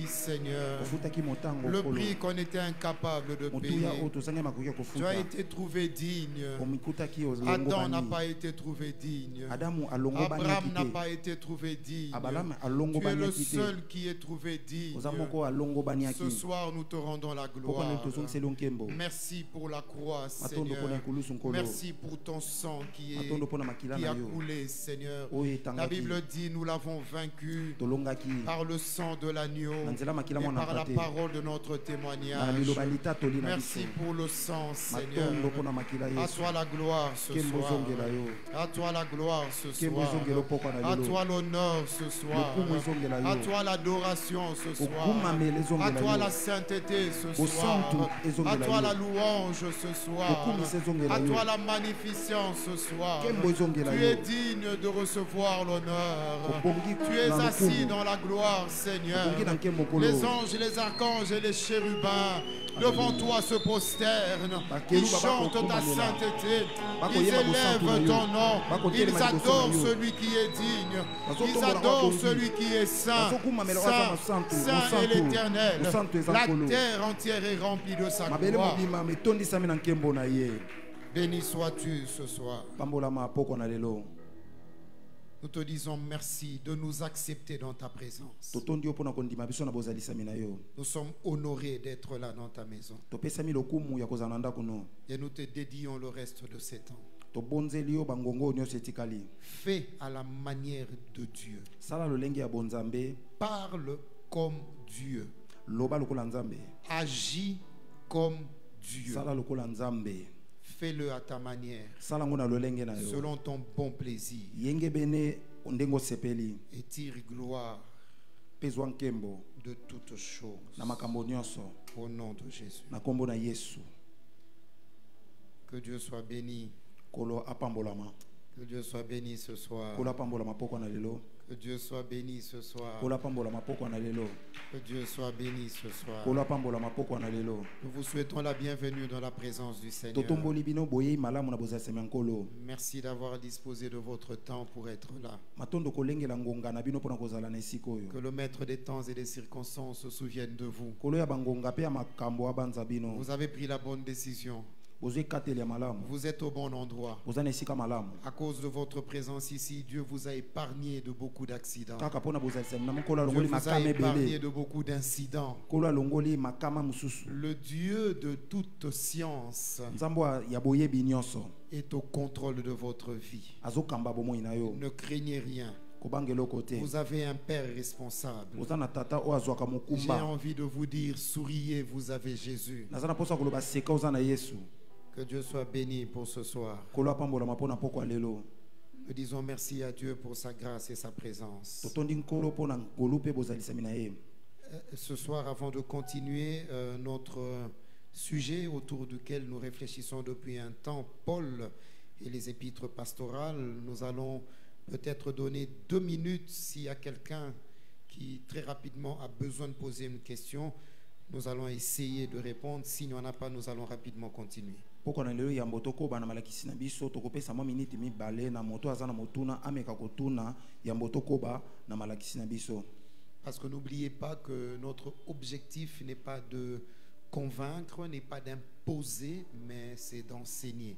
Seigneur, le prix qu'on était incapable de payer. Tu as été trouvé digne. Adam n'a pas été trouvé digne. Abraham n'a pas été trouvé digne. Tu es le seul qui est trouvé digne. Ce soir, nous te rendons la gloire. Merci pour la croix, Seigneur. Merci pour ton sang qui a coulé, Seigneur. La Bible dit, nous l'avons vaincu par le sang de l'agneau et par la parole de notre témoignage. Merci pour le sang, Seigneur. À toi la gloire ce soir. À toi la gloire ce soir. À toi l'honneur ce soir. À toi l'adoration ce soir. À toi la sainteté ce soir. À toi la louange ce soir. À toi la magnificence ce soir. Tu es digne de recevoir l'honneur. Tu es assis dans la gloire, Seigneur. Les anges, les archanges et les chérubins devant toi se prosternent. Ils chantent ta sainteté. Ils élèvent ton nom. Ils adorent celui qui est digne. Ils adorent celui qui est saint. Saint, saint est l'Éternel. La terre entière est remplie de sa gloire. Béni sois-tu ce soir. Nous te disons merci de nous accepter dans ta présence. Nous sommes honorés d'être là dans ta maison. Et nous te dédions le reste de ces temps. Fais à la manière de Dieu. Parle comme Dieu. Agis comme Dieu. Fais-le à ta manière, selon ton bon plaisir, et tire gloire de toutes choses au nom de Jésus. Que Dieu soit béni. Que Dieu soit béni ce soir. Que Dieu soit béni ce soir. Que Dieu soit béni ce soir. Nous vous souhaitons la bienvenue dans la présence du Seigneur. Merci d'avoir disposé de votre temps pour être là. Que le maître des temps et des circonstances se souvienne de vous. Vous avez pris la bonne décision. Vous êtes au bon endroit. À cause de votre présence ici, Dieu vous a épargné de beaucoup d'accidents. Dieu vous a épargné de beaucoup d'incidents. Le Dieu de toute science est au contrôle de votre vie. Ne craignez rien. Vous avez un Père responsable. J'ai envie de vous dire, souriez, vous avez Jésus. Que Dieu soit béni pour ce soir. Nous disons merci à Dieu pour sa grâce et sa présence. Ce soir, avant de continuer notre sujet autour duquel nous réfléchissons depuis un temps, Paul et les épîtres pastorales, nous allons peut-être donner 2 minutes s'il y a quelqu'un qui très rapidement a besoin de poser une question. Nous allons essayer de répondre. S'il n'y en a pas, nous allons rapidement continuer. Parce que n'oubliez pas que notre objectif n'est pas de convaincre, n'est pas d'imposer, mais c'est d'enseigner.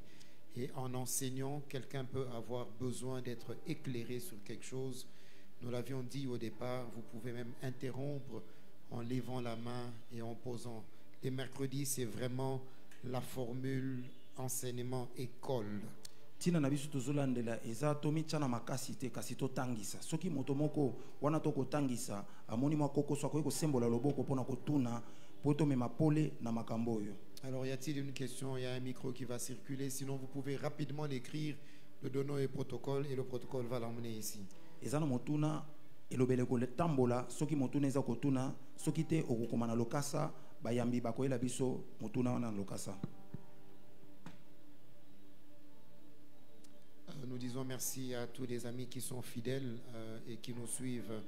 Et en enseignant, quelqu'un peut avoir besoin d'être éclairé sur quelque chose. Nous l'avions dit au départ, vous pouvez même interrompre en levant la main et en posant. Les mercredis, c'est vraiment la formule enseignement école. Tina na biso tozolandela eza tomi tshana makasi te kasi totangisa soki moto moko wana tokotangisa amoni makoko so akoki kosembola loboko mpona kotuna po tomema pole na makambo oyo. Alors y a-t-il une question? Il y a un micro qui va circuler, sinon vous pouvez rapidement l'écrire, le donner au protocole et le protocole va l'emmener ici. Eza na motuna elobele ko tambola soki motuna eza kotuna soki te okokoma na lokasa bayambi bakoyela biso motuna wana na lokasa. Nous disons merci à tous les amis qui sont fidèles et qui nous suivent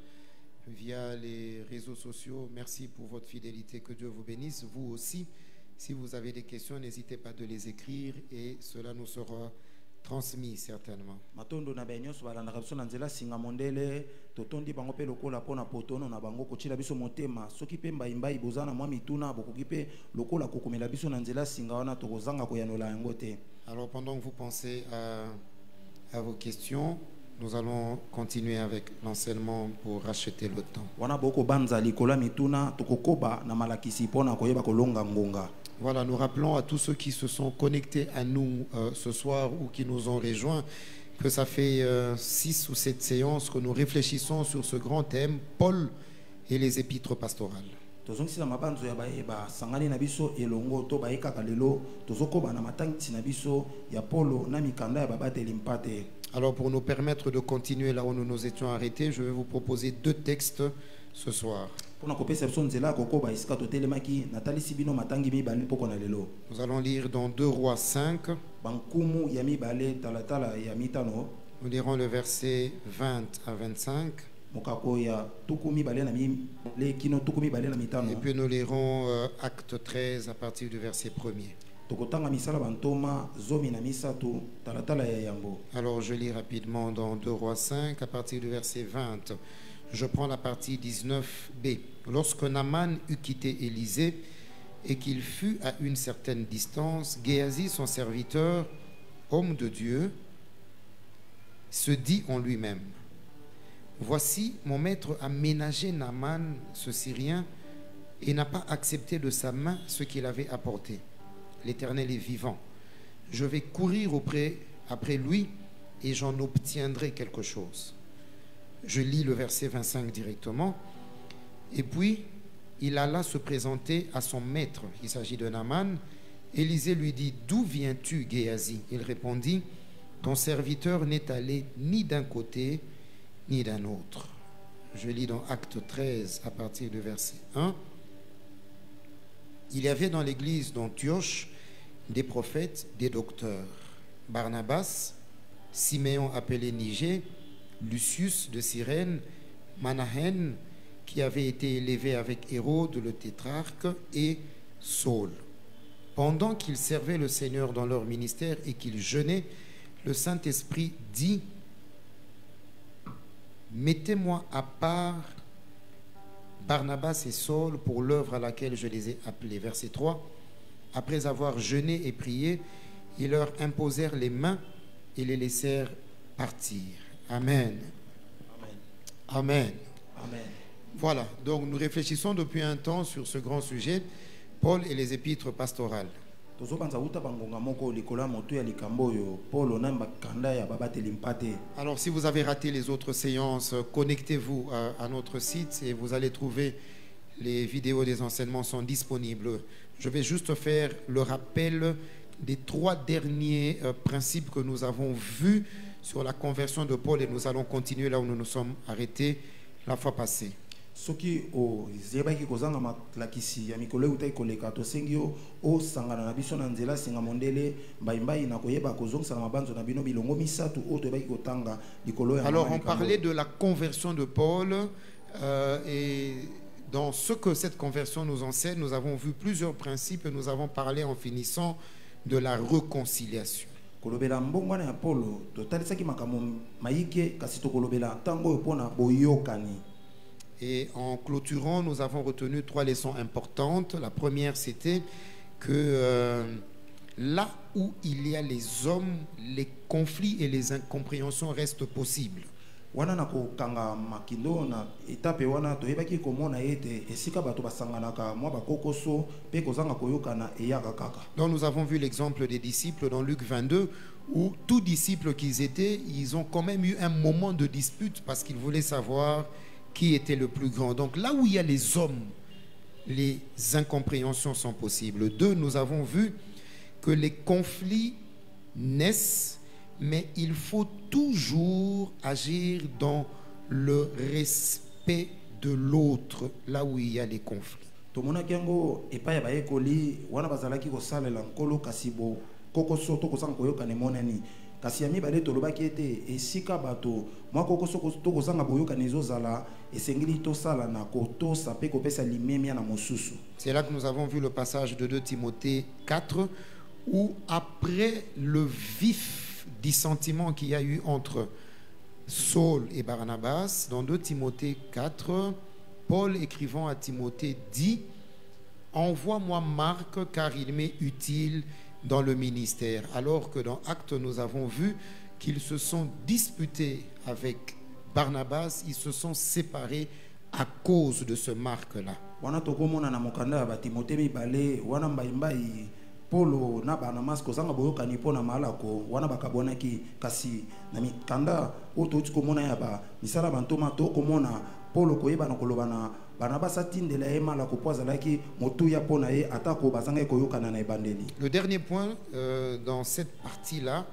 via les réseaux sociaux. Merci pour votre fidélité. Que Dieu vous bénisse. Vous aussi, si vous avez des questions, n'hésitez pas de les écrire et cela nous sera transmis certainement. Matondo na benyoso balanda biso na nzela singa mondele totondi bango pe lokola pona potono na bango kochila biso motema soki pe mbaimbai bozana mwa mituna bokoki pe lokola kokomela biso na nzela singa wana tokozanga koyanola yango te. Alors pendant que vous pensez à vos questions, nous allons continuer avec l'enseignement pour racheter le temps. Wana boko banza likola mituna tokokoba na malakisi pona koyeba kolonga ngonga. Voilà, nous rappelons à tous ceux qui se sont connectés à nous ce soir ou qui nous ont rejoints que ça fait 6 ou 7 séances que nous réfléchissons sur ce grand thème, Paul et les épîtres pastorales. Alors pour nous permettre de continuer là où nous nous étions arrêtés, je vais vous proposer 2 textes ce soir. Nous allons lire dans 2 Rois 5. Nous lirons le verset 20 à 25. Et puis nous lirons Acte 13 à partir du verset 1er. Alors je lis rapidement dans 2 Rois 5 à partir du verset 20. Je prends la partie 19b. Lorsque Naaman eut quitté Élisée et qu'il fut à une certaine distance, Géasi, son serviteur, homme de Dieu, se dit en lui-même: voici, mon maître a ménagé Naaman, ce Syrien, et n'a pas accepté de sa main ce qu'il avait apporté. L'Éternel est vivant. Je vais courir après lui et j'en obtiendrai quelque chose. Je lis le verset 25 directement. Et puis, il alla se présenter à son maître. Il s'agit de Naaman. Élisée lui dit: d'où viens-tu, Géasi? Il répondit: ton serviteur n'est allé ni d'un côté ni d'un autre. Je lis dans Acte 13 à partir du verset 1. Il y avait dans l'église d'Antioche des prophètes, des docteurs. Barnabas, Siméon appelé Niger, Lucius de Cyrène, Manahen, qui avait été élevé avec Hérode le tétrarque, et Saul. Pendant qu'ils servaient le Seigneur dans leur ministère et qu'ils jeûnaient, le Saint-Esprit dit: mettez-moi à part Barnabas et Saul pour l'œuvre à laquelle je les ai appelés. Verset 3. Après avoir jeûné et prié, ils leur imposèrent les mains et les laissèrent partir. Amen. Amen. Amen. Voilà, donc nous réfléchissons depuis un temps sur ce grand sujet, Paul et les épîtres pastorales. Alors si vous avez raté les autres séances, connectez-vous à notre site et vous allez trouver les vidéos des enseignements sont disponibles. Je vais juste faire le rappel des 3 derniers principes que nous avons vus sur la conversion de Paul et nous allons continuer là où nous nous sommes arrêtés la fois passée. Soki o zebaki kozanga maklakisi ya mikolo utai koleka to sengio o sangana na biso na nzela singa mondele mbaimbai na koyeba kozongisa na mabanzo na bino bilongo misatu o to ebaki kotanga likolo ya. Alors on parlait de la conversion de Paul et dans ce que cette conversion nous enseigne, nous avons vu plusieurs principes et nous avons parlé en finissant de la réconciliation. Kolobela mbongwana ya Paulo to talisaki makambo maike kasi to kolobela tango pona boyokani. Et en clôturant, nous avons retenu 3 leçons importantes. La première, c'était que là où il y a les hommes, les conflits et les incompréhensions restent possibles. Donc nous avons vu l'exemple des disciples dans Luc 22 où tous disciples qu'ils étaient, ils ont quand même eu un moment de dispute parce qu'ils voulaient savoir qui était le plus grand. Donc là où il y a les hommes, les incompréhensions sont possibles. 2, nous avons vu que les conflits naissent, mais il faut toujours agir dans le respect de l'autre, là où il y a les conflits. C'est là que nous avons vu le passage de 2 Timothée 4 où après le vif dissentiment qu'il y a eu entre Saul et Barnabas. Dans 2 Timothée 4, Paul écrivant à Timothée dit: envoie-moi Marc car il m'est utile dans le ministère. Alors que dans Actes, nous avons vu qu'ils se sont disputés avec Barnabas, ils se sont séparés à cause de ce Marc-là. Polo na Barnabas kozanga boyokani pona malako wana bakabonaki kasi na mikanda oto tikomona ya ba misala bantoma to komona Polo koyeba na kolobana Barnabas atindela ye malako pozalaki motuya pona ye atako bazanga koyokana na ebandeli. Le dernier point dans cette partie-là,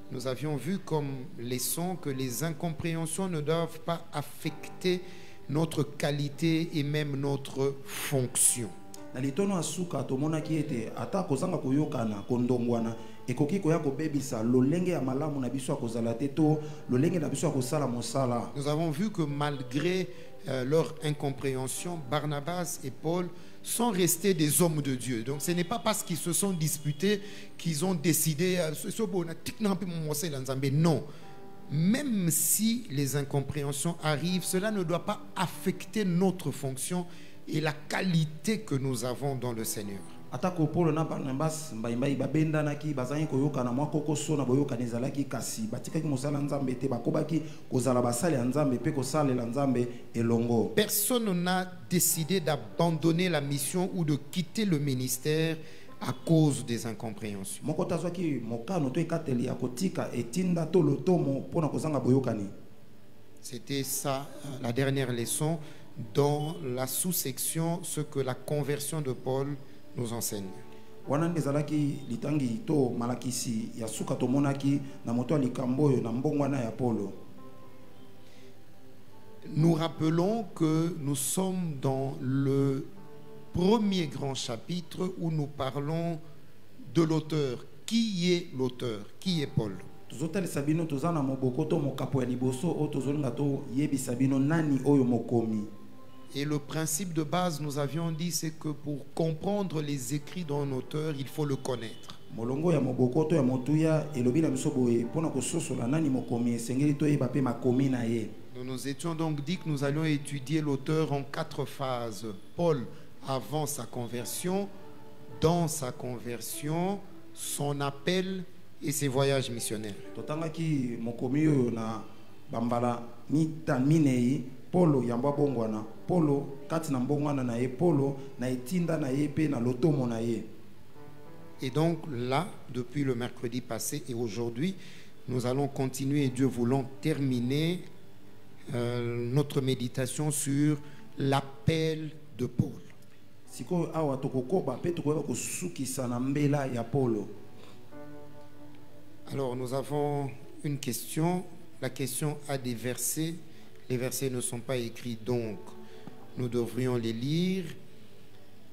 nous avions vu comme leçon que les incompréhensions ne doivent pas affecter notre qualité et même notre fonction. Na litono asuka tomona kiete ata kozanga koyokana kondongwana ekoki koya kobebisa lolenge ya malamu na biso akozala te to lolenge na biso akosala mosala. Nous avons vu que malgré leur incompréhension, Barnabas et Paul sont restés des hommes de Dieu. Donc ce n'est pas parce qu'ils se sont disputés qu'ils ont décidé non. Même si les incompréhensions arrivent, cela ne doit pas affecter notre fonction et la qualité que nous avons dans le Seigneur. Atako Paul na Barnabas mbaimbai babenda naki bazangi koyoka na mwako so na boyoka nezalaki kasi batikaki mosala nzambe te bakobaki kozala basali ya nzambe pe kosalela nzambe elongo. Personne n'a décidé d'abandonner la mission ou de quitter le ministère à cause des incompréhensions. Moko tazwaki mokano to ekateli ya kotika etinda to lotomo pona kozanga boyokani. C'était ça la dernière leçon dans la sous-section, ce que la conversion de Paul nous enseigne. Nous rappelons que nous sommes dans le premier grand chapitre où nous parlons de l'auteur. Qui est l'auteur? Qui est Paul? Et le principe de base, nous avions dit, c'est que pour comprendre les écrits d'un auteur, il faut le connaître. Nous nous étions donc dit que nous allions étudier l'auteur en 4 phases. Paul avant sa conversion, dans sa conversion, son appel et ses voyages missionnaires. Polo yamba bongwana Polo kati na mbongwana na ye Polo na etinda na ye pe na lotomo na ye. Et donc là, depuis le mercredi passé et aujourd'hui, nous allons continuer, Dieu voulant, terminer notre méditation sur l'appel de Paul. Siko awa tokokoba pe tokoba kosukisa na mbela ya Polo. Alors nous avons une question. La question a des versets. Les versets ne sont pas écrits, donc nous devrions les lire.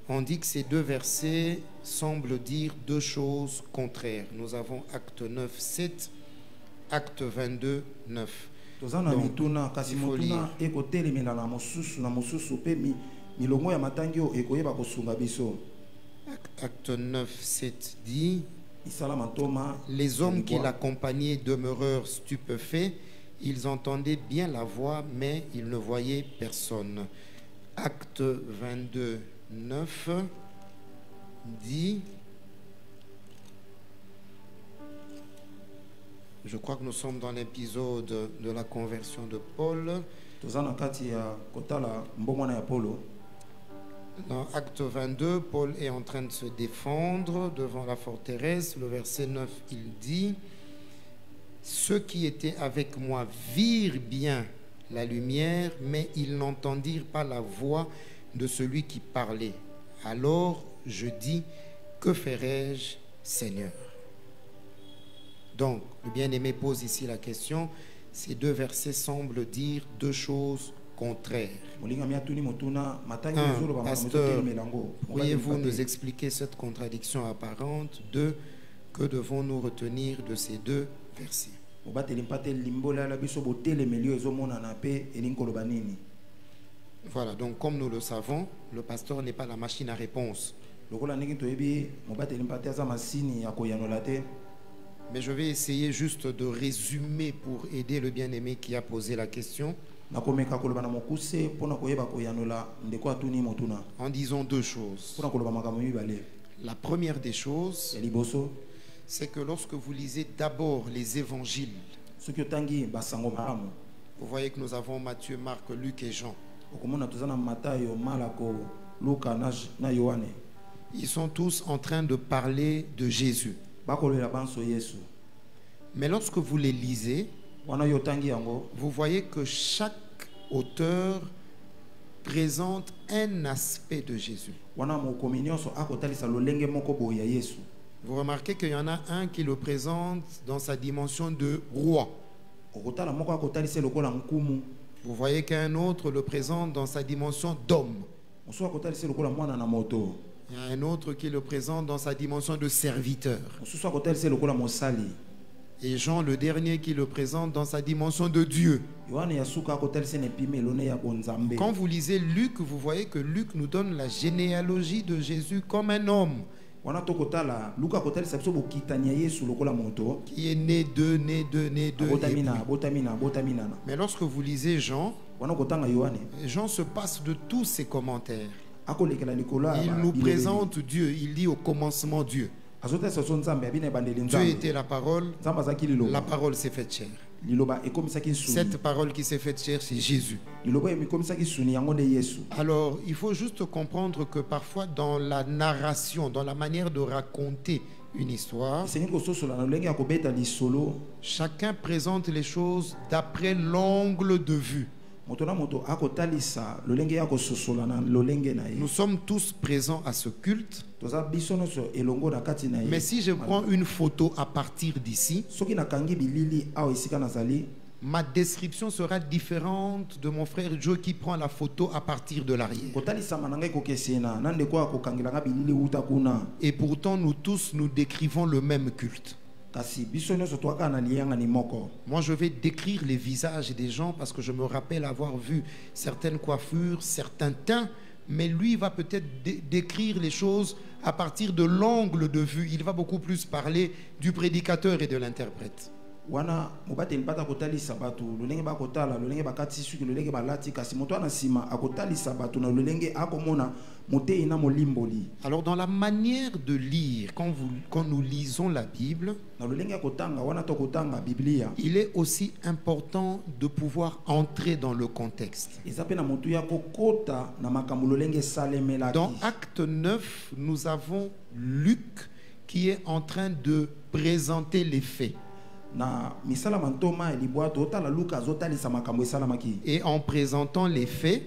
On dit que ces 2 versets semblent dire 2 choses contraires. Nous avons Acte 9, 7, Acte 22, 9. Donc, il faut lire. Acte 9, 7 dit: les hommes qui l'accompagnaient demeurèrent stupéfaits. Ils entendaient bien la voix, mais ils ne voyaient personne. Acte 22, 9 dit, je crois que nous sommes dans l'épisode de la conversion de Paul. Dans Acte 22, Paul est en train de se défendre devant la forteresse. Le verset 9, il dit: ceux qui étaient avec moi virent bien la lumière, mais ils n'entendirent pas la voix de celui qui parlait. Alors je dis: que ferai-je, Seigneur? Donc, le bien-aimé pose ici la question. Ces 2 versets semblent dire 2 choses contraires. Pasteur, pourriez-vous nous expliquer cette contradiction apparente? 2. Que devons-nous retenir de ces 2 versets? Voilà, donc comme nous le savons, le pasteur n'est pas la machine à réponse. Mais je vais essayer juste de résumer pour aider le bien-aimé qui a posé la question. En disant deux choses. La première des choses, c'est que lorsque vous lisez d'abord les évangiles, vous voyez que nous avons Matthieu, Marc, Luc et Jean. Ils sont tous en train de parler de Jésus. Mais lorsque vous les lisez, vous voyez que chaque auteur présente un aspect de Jésus. Vous remarquez qu'il y en a un qui le présente dans sa dimension de roi. Vous voyez qu'un autre le présente dans sa dimension d'homme. Il y a un autre qui le présente dans sa dimension de serviteur. Et Jean, le dernier, qui le présente dans sa dimension de Dieu. Quand vous lisez Luc, vous voyez que Luc nous donne la généalogie de Jésus comme un homme qui est né d'eux. Mais lorsque vous lisez Jean, Jean se passe de tous ses commentaires. Il nous présente Dieu, il dit au commencement Dieu. Dieu était la parole s'est faite chair. Cette parole qui s'est faite chair, c'est Jésus. Alors, il faut juste comprendre que parfois dans la narration, dans la manière de raconter une histoire, chacun présente les choses d'après l'angle de vue. Nous sommes tous présents à ce culte. Mais si je prends une photo à partir d'ici, ma description sera différente de mon frère Joe qui prend la photo à partir de l'arrière. Et pourtant, nous tous, nous décrivons le même culte. Moi, je vais décrire les visages des gens parce que je me rappelle avoir vu certaines coiffures, certains teints, mais lui va peut-être décrire les choses à partir de l'angle de vue. Il va beaucoup plus parler du prédicateur et de l'interprète. Alors dans la manière de lire, quand nous lisons la Bible, il est aussi important de pouvoir entrer dans le contexte. Dans Acte 9, nous avons Luc qui est en train de présenter les faits. Et en présentant les faits,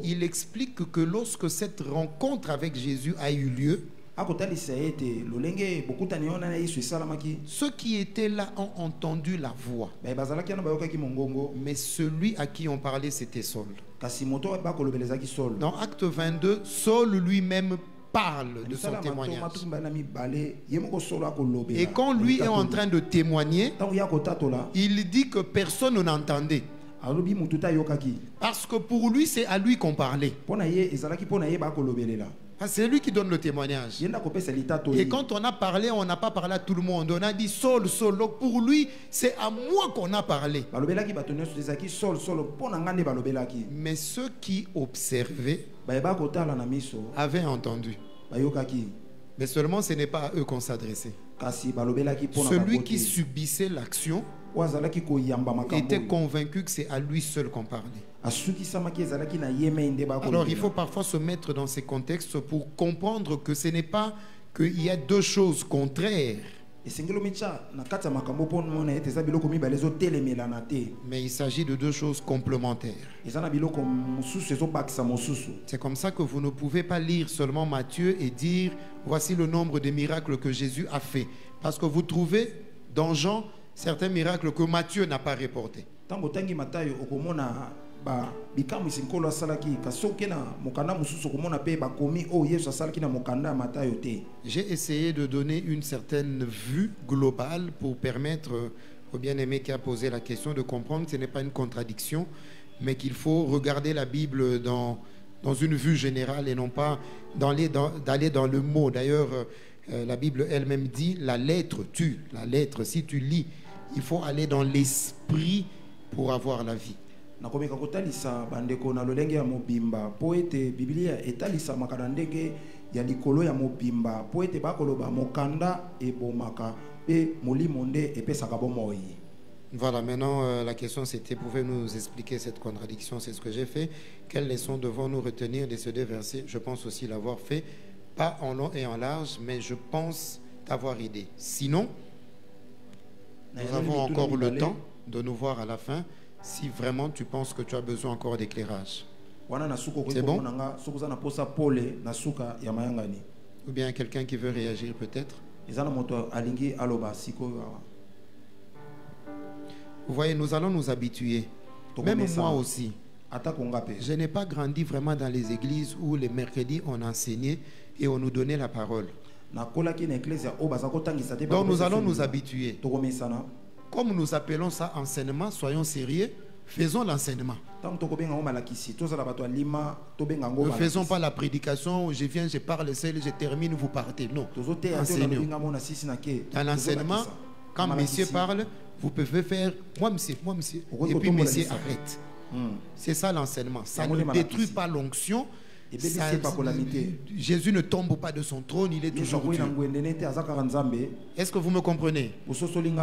il explique que lorsque cette rencontre avec Jésus a eu lieu, ceux qui étaient là ont entendu la voix. Mais celui à qui on parlait, c'était Saul. Dans Acte 22, Saul lui-même parle de son témoignage. Et quand lui est en train de témoigner, il dit que personne n'entendait. Parce que pour lui, c'est à lui qu'on parlait. C'est lui qui donne le témoignage. Et quand on a parlé, on n'a pas parlé à tout le monde. On a dit Saul, Saul. Donc pour lui, c'est à moi qu'on a parlé. Mais ceux qui observaient avaient entendu. Mais seulement ce n'est pas à eux qu'on s'adressait. Celui qui subissait l'action était convaincu que c'est à lui seul qu'on parlait. Alors il faut parfois se mettre dans ces contextes pour comprendre que ce n'est pas qu'il y a deux choses contraires. Mais il s'agit de deux choses complémentaires. C'est comme ça que vous ne pouvez pas lire seulement Matthieu et dire voici le nombre de miracles que Jésus a fait. Parce que vous trouvez dans Jean certains miracles que Matthieu n'a pas reportés. J'ai essayé de donner une certaine vue globale pour permettre au bien-aimé qui a posé la question de comprendre que ce n'est pas une contradiction, mais qu'il faut regarder la Bible dans une vue générale et non pas d'aller dans le mot. D'ailleurs, La Bible elle-même dit la lettre tue. La lettre, si tu lis, il faut aller dans l'esprit pour avoir la vie. nakomeka kotalisa bandeko na lolenge ya mobimba po ete Biblia etalisa makana ndenge ya likolo ya mobimba po ete bakoloba mokanda ebomaka pe molimo nde epesaka bomoi. Voilà, maintenant la question c'était, pouvez-vous nous expliquer cette contradiction? C'est ce que j'ai fait. Quelles leçons devons-nous retenir de ces deux versets? Je pense aussi l'avoir fait, pas en long et en large, mais je pense t'avoir aidé. Sinon, nous avons encore le temps de nous voir à la fin si vraiment tu penses que tu as besoin encore d'éclairage. C'est bon? Ou bien quelqu'un qui veut réagir peut-être? Vous voyez, nous allons nous habituer. Même moi aussi. Je n'ai pas grandi vraiment dans les églises où les mercredis on enseignait et on nous donnait la parole. Donc nous allons nous habituer. Comme nous appelons ça enseignement, soyons sérieux, faisons l'enseignement. Ne faisons pas la prédication, je viens, je parle seul, je termine, vous partez. Non, enseignons. Dans l'enseignement, quand monsieur parle, vous pouvez faire moi monsieur, et puis monsieur arrête. C'est ça l'enseignement. Ça ne détruit pas l'onction. Jésus ne tombe pas de son trône, il est toujours Dieu. Est-ce que vous me comprenez?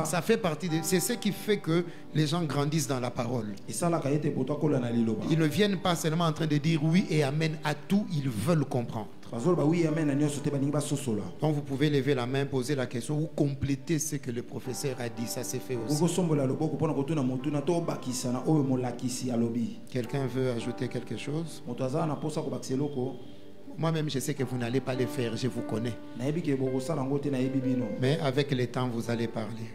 Ça fait partie de... C'est ce qui fait que les gens grandissent dans la parole. Ils ne viennent pas seulement en train de dire oui et amen à tout, ils veulent comprendre. Donc vous pouvez lever la main, poser la question ou compléter ce que le professeur a dit. Ça s'est fait aussi. Quelqu'un veut ajouter quelque chose? Moi-même, je sais que vous n'allez pas le faire, je vous connais. Mais avec le temps, vous allez parler.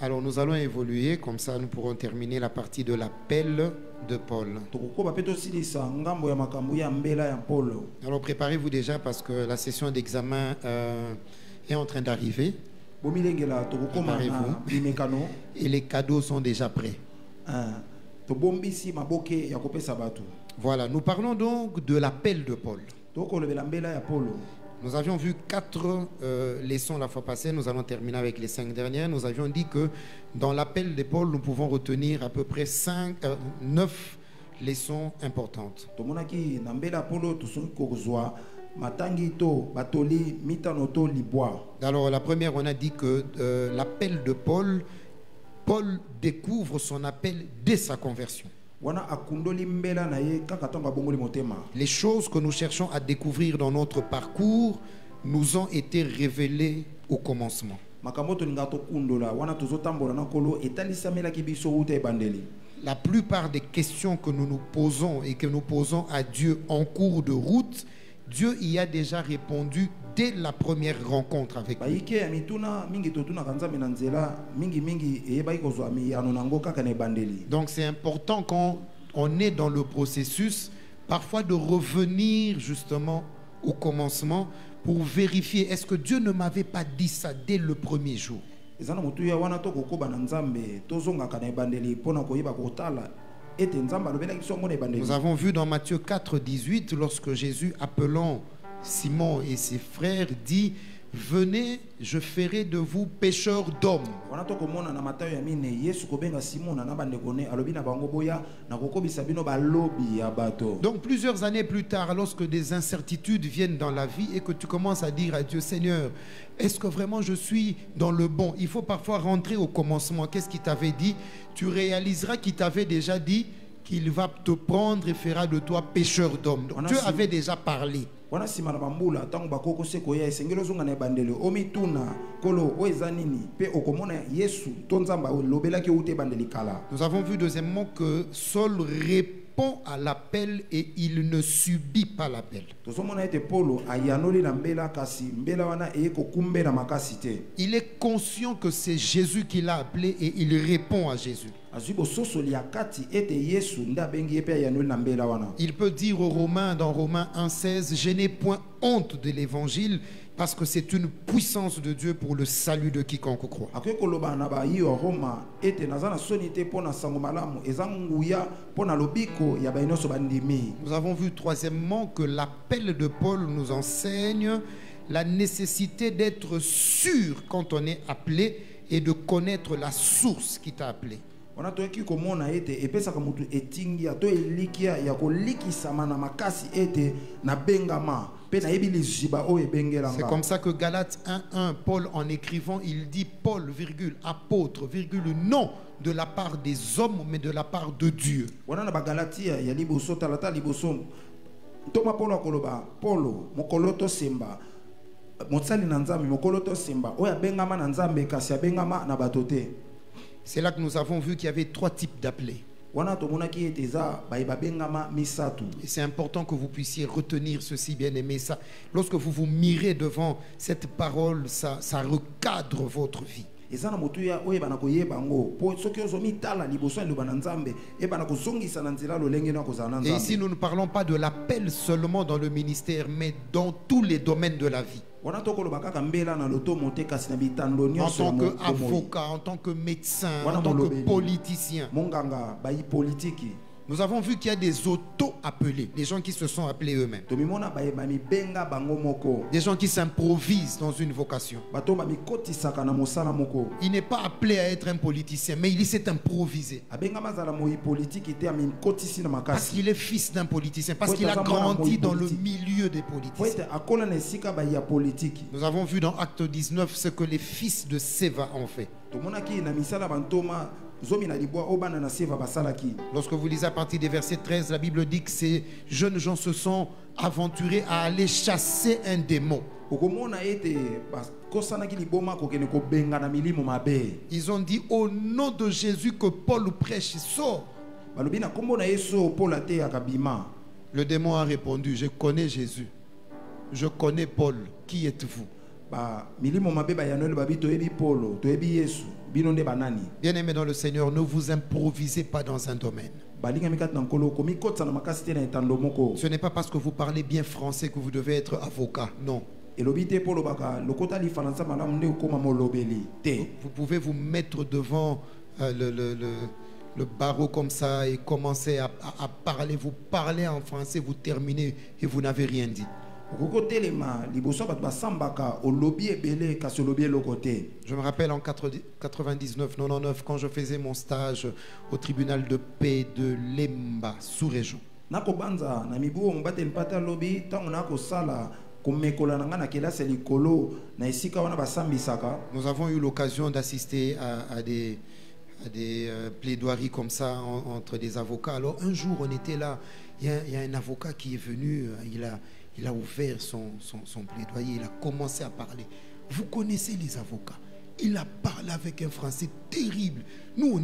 Alors, nous allons évoluer, comme ça nous pourrons terminer la partie de l'appel de Paul. Alors, préparez-vous déjà parce que la session d'examen est en train d'arriver. Préparez-vous. Et les cadeaux sont déjà prêts. Voilà, nous parlons donc de l'appel de Paul. Nous avions vu 4 leçons la fois passée, nous allons terminer avec les 5 dernières. Nous avions dit que dans l'appel de Paul, nous pouvons retenir à peu près 9 leçons importantes. Alors la première, on a dit que l'appel de Paul découvre son appel dès sa conversion. Les choses que nous cherchons à découvrir dans notre parcours nous ont été révélées au commencement. La plupart des questions que nous nous posons et que nous posons à Dieu en cours de route, Dieu y a déjà répondu dès la première rencontre avec nous. Donc c'est important quand on est dans le processus, parfois de revenir justement au commencement pour vérifier, est-ce que Dieu ne m'avait pas dit ça dès le premier jour? Nous avons vu dans Matthieu 4, 18, lorsque Jésus, appelant Simon et ses frères, dit: venez, je ferai de vous pêcheurs d'hommes. Donc plusieurs années plus tard, lorsque des incertitudes viennent dans la vie et que tu commences à dire à Dieu: Seigneur, est-ce que vraiment je suis dans le bon? Il faut parfois rentrer au commencement. Qu'est-ce qu'il t'avait dit? Tu réaliseras qu'il t'avait déjà dit qu'il va te prendre et fera de toi pêcheur d'hommes. Dieu avait déjà parlé. Nous avons vu deuxièmement que Saul répond à l'appel et il ne subit pas l'appel. Il est conscient que c'est Jésus qui l'a appelé et il répond à Jésus. Il peut dire aux Romains dans Romains 1,16: je n'ai point honte de l'évangile parce que c'est une puissance de Dieu pour le salut de quiconque croit. Nous avons vu troisièmement que l'appel de Paul nous enseigne la nécessité d'être sûr quand on est appelé et de connaître la source qui t'a appelé. C'est comme ça que Galates 1:1, Paul en écrivant, il dit Paul, virgule, apôtre, virgule, non de la part des hommes, mais de la part de Dieu. C'est là que nous avons vu qu'il y avait 3 types d'appelés. Et c'est important que vous puissiez retenir ceci, bien aimé. Ça, lorsque vous vous mirez devant cette parole, ça recadre votre vie. Et ici, nous ne parlons pas de l'appel seulement dans le ministère, mais dans tous les domaines de la vie. En tant qu'avocat, en tant que médecin, en tant que politicien. Nous avons vu qu'il y a des auto-appelés, des gens qui se sont appelés eux-mêmes. Des gens qui s'improvisent dans une vocation. Il n'est pas appelé à être un politicien, mais il s'est improvisé. Parce qu'il est fils d'un politicien, parce qu'il a grandi dans le milieu des politiciens. Nous avons vu dans Acte 19 ce que les fils de Séva ont fait. Lorsque vous lisez à partir des versets 13, la Bible dit que ces jeunes gens se sont aventurés à aller chasser un démon. Ils ont dit au nom de Jésus que Paul prêche, sort. Le démon a répondu, je connais Jésus, je connais Paul, qui êtes-vous? Bien-aimés dans le Seigneur, ne vous improvisez pas dans un domaine. Ce n'est pas parce que vous parlez bien français que vous devez être avocat, non. Vous pouvez vous mettre devant le barreau comme ça et commencer à parler. Vous parlez en français, vous terminez et vous n'avez rien dit. Je me rappelle en 99-99 quand je faisais mon stage au tribunal de paix de Lemba, sous-région. Nous avons eu l'occasion d'assister à des plaidoiries comme ça entre des avocats. Alors un jour on était là, il y a un avocat qui est venu, il a ouvert son plaidoyer, il a commencé à parler. Vous connaissez les avocats. Il a parlé avec un français terrible. Nous,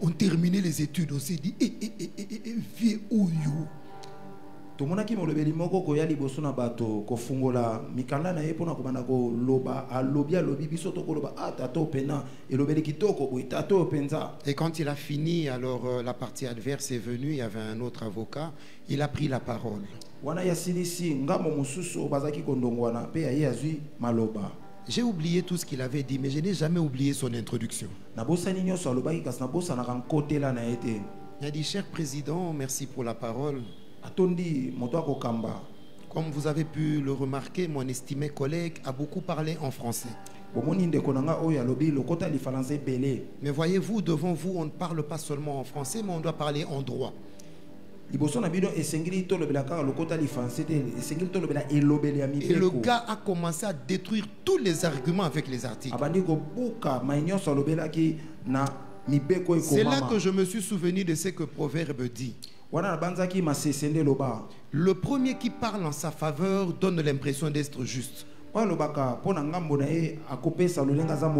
on terminait les études, on s'est dit, vieux oyo. Tomonaki molobeli moko ko ya liboso na bato ko fungola mikanda na ye pona ko bana ko loba alobi biso to ko loba tato pena elobeli kitoko boy tato penza. Et quand il a fini, alors la partie adverse est venue, il y avait un autre avocat, il a pris la parole. Wana ya silisi ngamo mususu bazaki kondongwana pe ya yazui maloba. J'ai oublié tout ce qu'il avait dit, mais je n'ai jamais oublié son introduction. Na bosani nyoso alobaki kasi na bosana kan côté là na été. Il a dit, cher président, merci pour la parole. Comme vous avez pu le remarquer, mon estimé collègue a beaucoup parlé en français. Mais voyez-vous, devant vous, on ne parle pas seulement en français, mais on doit parler en droit. Et le gars a commencé à détruire tous les arguments avec les articles. C'est là que je me suis souvenu de ce que Proverbe dit. Le premier qui parle en sa faveur donne l'impression d'être juste.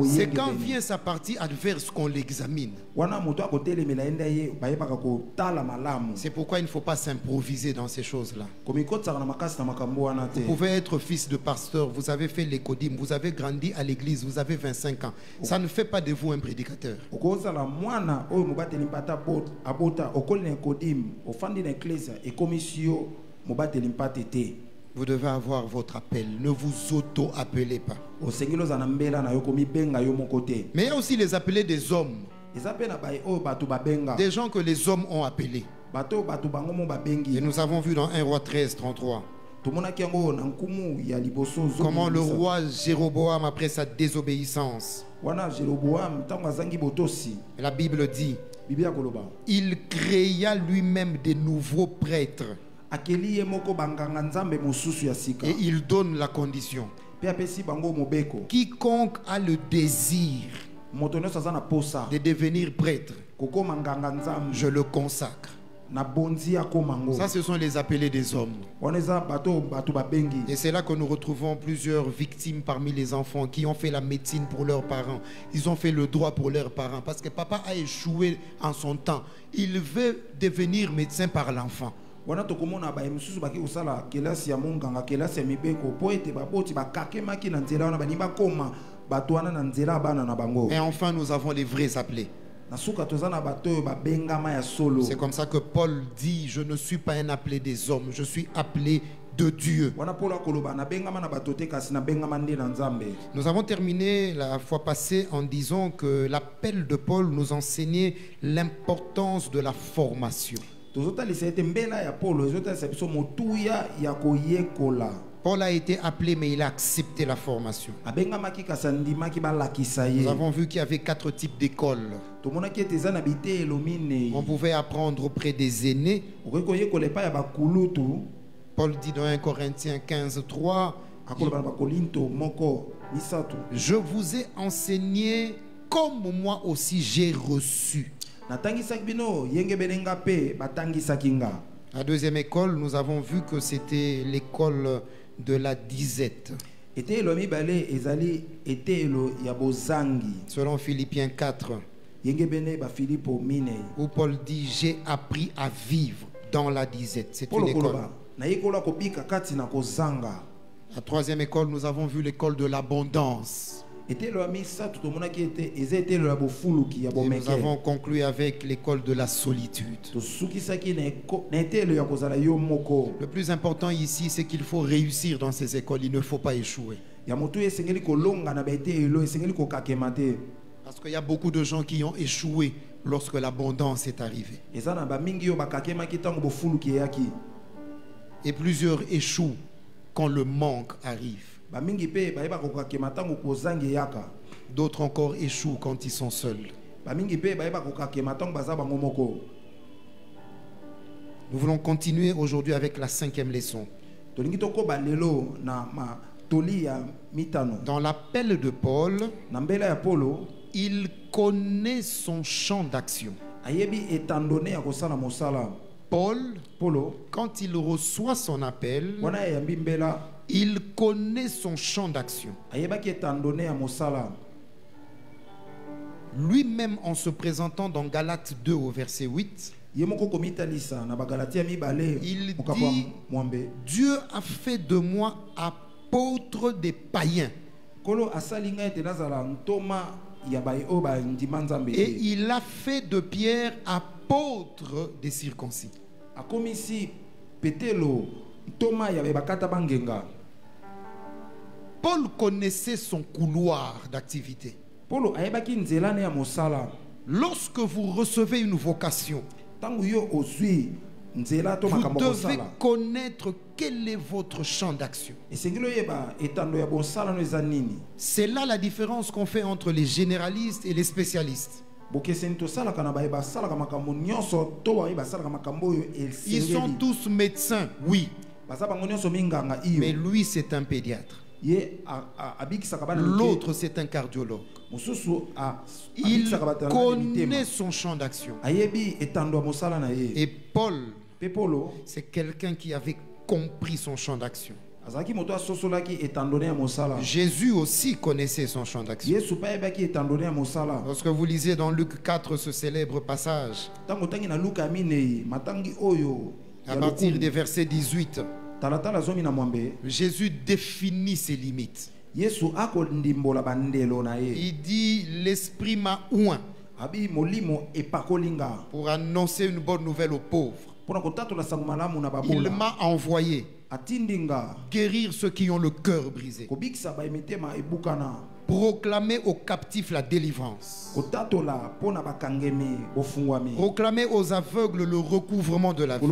C'est quand vient sa partie adverse qu'on l'examine. C'est pourquoi il ne faut pas s'improviser dans ces choses-là. Vous pouvez être fils de pasteur, vous avez fait l'écodim, vous avez grandi à l'église, vous avez 25 ans. Ça ne fait pas de vous un prédicateur. Vous devez avoir votre appel. Ne vous auto-appelez pas. Mais il y a aussi les appelés des hommes. Des gens que les hommes ont appelés. Et nous avons vu dans 1 Roi 13, 33. Comment le roi Jéroboam, après sa désobéissance, la Bible dit, il créa lui-même des nouveaux prêtres. Et il donne la condition. Quiconque a le désir de devenir prêtre, je le consacre. Ça, ce sont les appelés des hommes. Et c'est là que nous retrouvons plusieurs victimes parmi les enfants qui ont fait la médecine pour leurs parents. Ils ont fait le droit pour leurs parents parce que papa a échoué en son temps. Il veut devenir médecin par l'enfant. Et enfin, nous avons les vrais appelés. C'est comme ça que Paul dit, je ne suis pas un appelé des hommes, je suis appelé de Dieu. Nous avons terminé la fois passée en disant que l'appel de Paul nous enseignait l'importance de la formation. Paul a été appelé, mais il a accepté la formation. Nous avons vu qu'il y avait 4 types d'écoles. On pouvait apprendre auprès des aînés. Paul dit dans 1 Corinthiens 15:3, je vous ai enseigné comme moi aussi j'ai reçu. La deuxième école, nous avons vu que c'était l'école de la disette. Selon Philippiens 4, où Paul dit, j'ai appris à vivre dans la disette. C'est une école. La troisième école, nous avons vu l'école de l'abondance. Et nous avons conclu avec l'école de la solitude. Le plus important ici, c'est qu'il faut réussir dans ces écoles. Il ne faut pas échouer. Parce qu'il y a beaucoup de gens qui ont échoué lorsque l'abondance est arrivée. Et plusieurs échouent quand le manque arrive. D'autres encore échouent quand ils sont seuls. Nous voulons continuer aujourd'hui avec la 5e leçon. Dans l'appel de Paul, il connaît son champ d'action. Paul, quand il reçoit son appel, il connaît son champ d'action. Lui-même, en se présentant dans Galates 2 au verset 8, il dit, Dieu a fait de moi apôtre des païens. Et il a fait de Pierre apôtre des circoncis. Paul connaissait son couloir d'activité. Lorsque vous recevez une vocation, vous devez connaître quel est votre champ d'action. C'est là la différence qu'on fait entre les généralistes et les spécialistes. Ils sont tous médecins, oui. Mais lui, c'est un pédiatre. L'autre, c'est un cardiologue. Il connaît son champ d'action. Et Paul, c'est quelqu'un qui avait compris son champ d'action. Jésus aussi connaissait son champ d'action. Lorsque vous lisez dans Luc 4 ce célèbre passage, à partir des versets 18, Jésus définit ses limites. Il dit, l'Esprit m'a oint pour annoncer une bonne nouvelle aux pauvres. Il m'a envoyé guérir ceux qui ont le cœur brisé, Proclamez aux captifs la délivrance. Proclamez aux aveugles le recouvrement de la vie.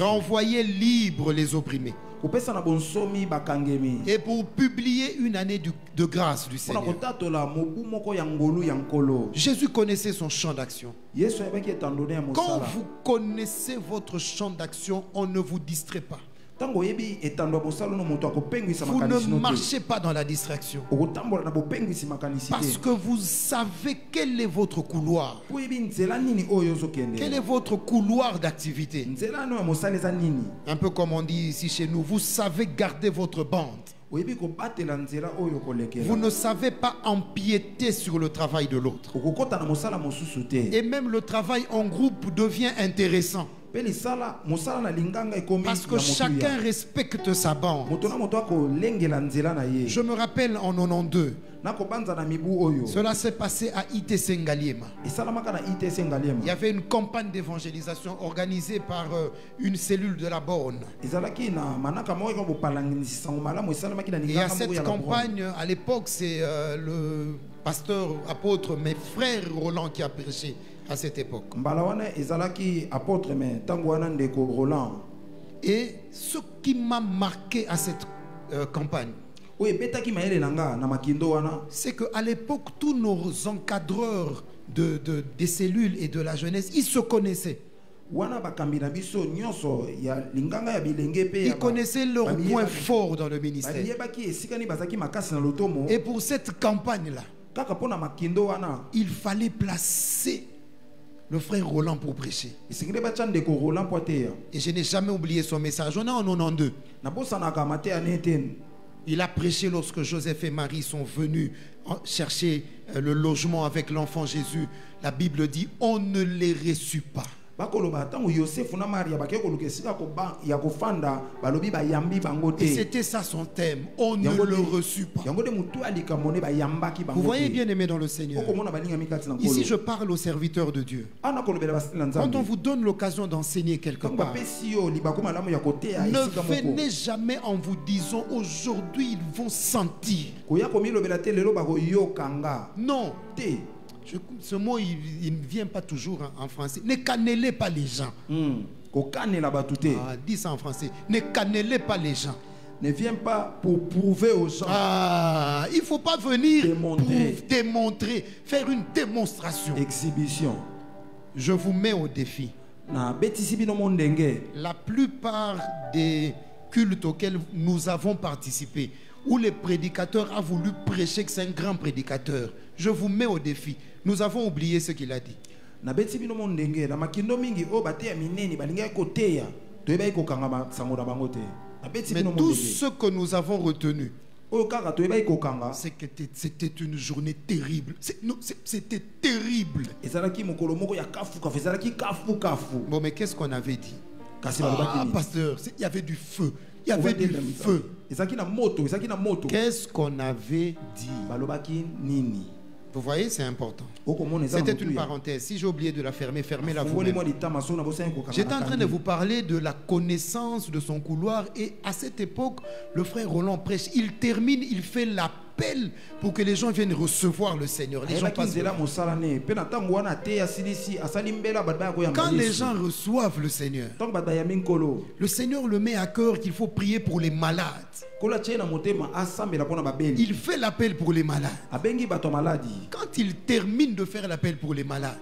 Renvoyez libres les opprimés. Et pour publier une année de grâce du Seigneur. Jésus connaissait son champ d'action. Quand vous connaissez votre champ d'action, on ne vous distrait pas. Vous ne marchez pas dans la distraction. Parce que vous savez quel est votre couloir. Quel est votre couloir d'activité. Un peu comme on dit ici chez nous, vous savez garder votre bande. Vous ne savez pas empiéter sur le travail de l'autre. Et même le travail en groupe devient intéressant. Parce que chacun respecte sa bande. Je me rappelle en 92. Cela s'est passé à ITC Ngaliema. Il y avait une campagne d'évangélisation organisée par une cellule de la Borne. Et à cette campagne, à l'époque, c'est le pasteur apôtre, mes frères Roland, qui a prêché à cette époque. Et ce qui m'a marqué à cette campagne, c'est qu'à l'époque, tous nos encadreurs des cellules et de la jeunesse, ils se connaissaient. Ils connaissaient leurs points forts dans le ministère. Et pour cette campagne-là, il fallait placer le frère Roland pour prêcher. Et je n'ai jamais oublié son message. On est en 92. Il a prêché lorsque Joseph et Marie sont venus chercher le logement avec l'enfant Jésus. La Bible dit, on ne les reçut pas. Et c'était ça son thème. On ne le reçut pas. Vous voyez, bien aimé dans le Seigneur, ici je parle aux serviteurs de Dieu. Quand on vous donne l'occasion d'enseigner quelque part, ne venez jamais en vous disant aujourd'hui ils vont sentir. Non. Ce mot, il ne vient pas toujours en français. Ne cannelez pas les gens. Dis ça en français. Ne cannelez pas les gens. Ne viens pas pour prouver aux gens. Il ne faut pas venir démontrer, faire une démonstration. Exhibition. Je vous mets au défi. La plupart des cultes auxquels nous avons participé, où les prédicateurs ont voulu prêcher que c'est un grand prédicateur, je vous mets au défi. Nous avons oublié ce qu'il a dit. Mais tout ce que nous avons retenu, c'est que c'était une journée terrible. C'était terrible. Bon, mais qu'est-ce qu'on avait dit? Pasteur, il y avait du feu. Il y avait du feu. Qu'est-ce qu'on avait dit? Vous voyez, c'est important. C'était une parenthèse. Si j'ai oublié de la fermer, fermez-la vous-même. J'étais en train de vous parler de la connaissance de son couloir. Et à cette époque, le frère Roland prêche. Il termine, il fait l'appel pour que les gens viennent recevoir le Seigneur. Les gens passent. Quand les gens reçoivent le Seigneur le met à cœur qu'il faut prier pour les malades. Il fait l'appel pour les malades. Quand il termine de faire l'appel pour les malades,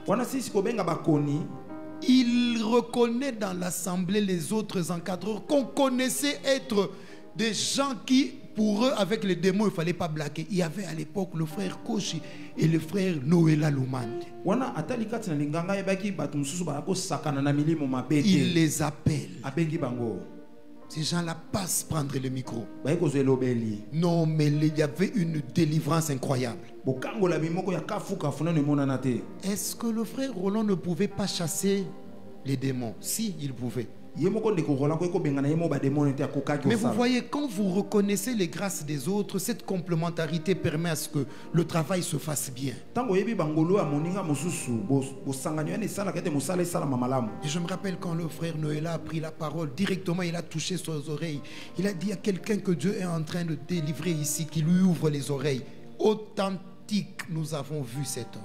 il reconnaît dans l'assemblée les autres encadreurs qu'on connaissait être des gens qui, pour eux, avec les démons, il ne fallait pas blaguer. Il y avait à l'époque le frère Koshi et le frère Noëlla Lumande. Il les appelle. Ces gens-là passent prendre le micro. Non, mais il y avait une délivrance incroyable. Est-ce que le frère Roland ne pouvait pas chasser les démons? Si, il pouvait. Mais vous voyez, quand vous reconnaissez les grâces des autres, cette complémentarité permet à ce que le travail se fasse bien. Et je me rappelle quand le frère Noëlla a pris la parole, directement il a touché ses oreilles. Il a dit à quelqu'un que Dieu est en train de délivrer ici, qui lui ouvre les oreilles. Authentique, nous avons vu cet homme.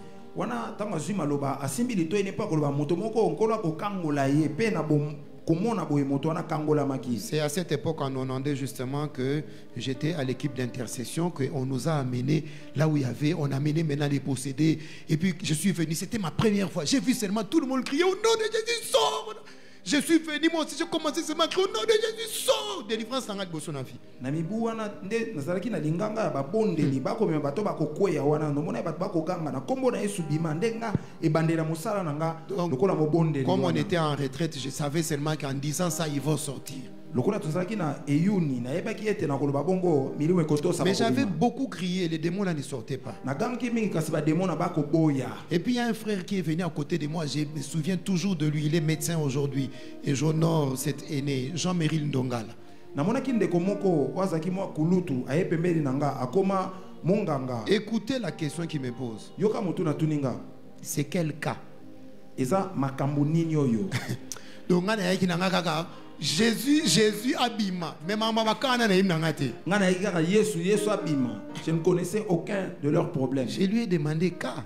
C'est à cette époque en 92 justement que j'étais à l'équipe d'intercession, qu'on nous a amenés là où il y avait, on a amené maintenant les possédés. Et puis je suis venu, c'était ma première fois. J'ai vu seulement tout le monde crier au nom de Jésus, sors! Je suis venu, moi aussi, j'ai commencé à crier au nom de Jésus, sors! Délivrance en Bosso na vie. Comme on était en retraite, je savais seulement qu'en disant ça, ils vont sortir. Mais j'avais beaucoup crié, les démons là ne sortaient pas. Et puis il y a un frère qui est venu à côté de moi, je me souviens toujours de lui, il est médecin aujourd'hui. Et j'honore cet aîné, Jean-Marie Ndongala. Écoutez la question qu'il me pose. C'est quel cas? Jésus abima. Mais maman je ne connaissais aucun de leurs problèmes. Je lui ai demandé cas.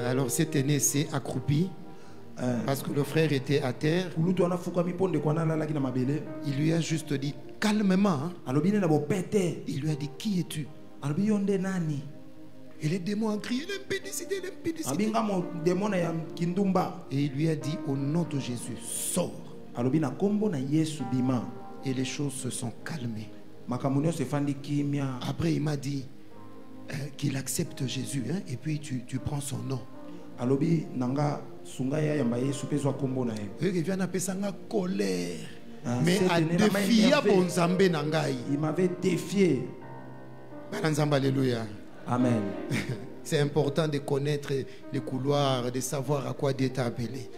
Alors cet aîné s'est accroupi parce que le frère était à terre. Il lui a juste dit calmement. Il lui a dit qui es-tu? Et les démons ont crié l'impédicité, l'impédicité. Et il lui a dit au nom de Jésus, sors. Et les choses se sont calmées. Après il m'a dit qu'il accepte Jésus, hein, et puis tu prends son nom. Il vient appeler ça une colère. Mais à défier bon Zambé Nangai. Il m'avait défié. Alléluia. Amen. C'est important de connaître les couloirs, de savoir à quoi Dieu t'a appelé.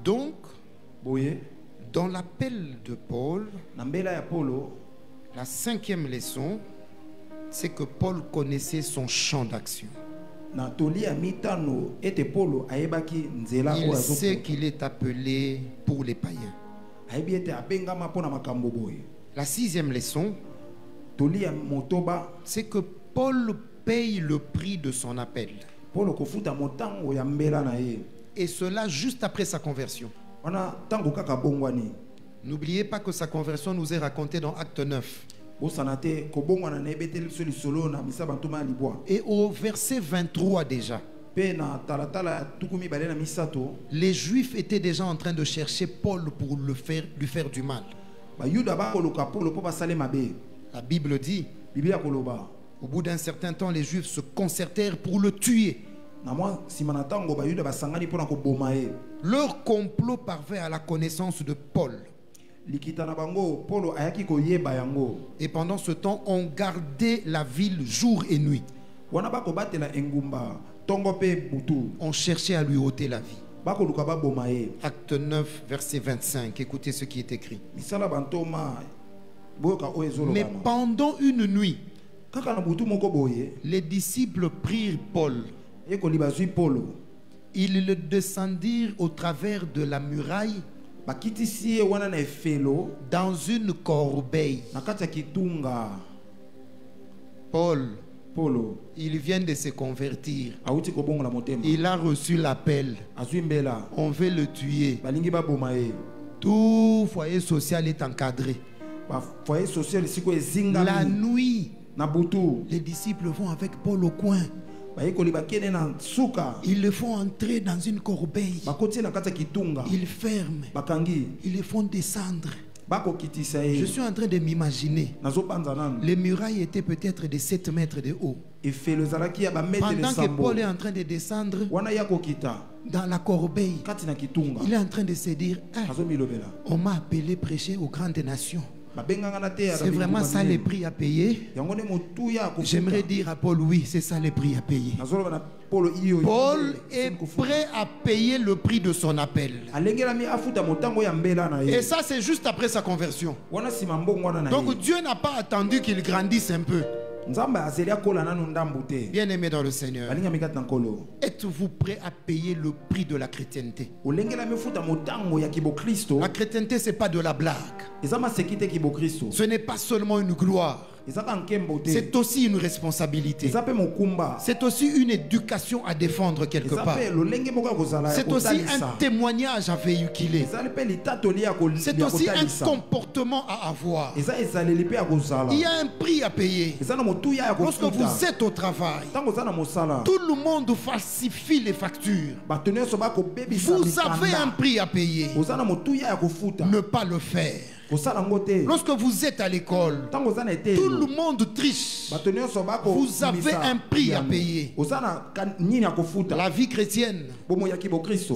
Donc, dans l'appel de Paul, la 5e leçon, c'est que Paul connaissait son champ d'action. Il sait qu'il est appelé pour les païens. La 6e leçon, c'est que Paul paye le prix de son appel. Et cela juste après sa conversion. N'oubliez pas que sa conversion nous est racontée dans Acte 9. Et au verset 23 déjà, les Juifs étaient déjà en train de chercher Paul pour lui faire du mal. La Bible dit, au bout d'un certain temps, les Juifs se concertèrent pour le tuer. Leur complot parvint à la connaissance de Paul. Et pendant ce temps, on gardait la ville jour et nuit. On cherchait à lui ôter la vie. Acte 9, verset 25. Écoutez ce qui est écrit. Mais pendant une nuit, les disciples prirent Paul. Ils le descendirent au travers de la muraille dans une corbeille. Paul, il vient de se convertir. Il a reçu l'appel. On veut le tuer. Tout foyer social est encadré. La nuit, les disciples vont avec Paul au coin. Ils le font entrer dans une corbeille. Ils ferment. Ils le font descendre. Je suis en train de m'imaginer. Les murailles étaient peut-être de 7 mètres de haut. Pendant que Paul est en train de descendre dans la corbeille, il est en train de se dire, on m'a appelé prêcher aux grandes nations. C'est vraiment ça les prix à payer? J'aimerais dire à Paul, oui, c'est ça les prix à payer. Paul est prêt à payer le prix de son appel. Et ça, c'est juste après sa conversion. Donc Dieu n'a pas attendu qu'il grandisse un peu. Bien aimé dans le Seigneur, êtes-vous prêt à payer le prix de la chrétienté? La chrétienté, ce n'est pas de la blague. Ce n'est pas seulement une gloire. C'est aussi une responsabilité. C'est aussi une éducation à défendre quelque part. C'est aussi un témoignage à véhiculer. C'est aussi un comportement à avoir. Il y a un prix à payer. Lorsque vous êtes au travail, tout le monde falsifie les factures. Vous avez un prix à payer. Ne pas le faire. Lorsque vous êtes à l'école, tout le monde triche. Vous avez un prix à payer. La vie chrétienne,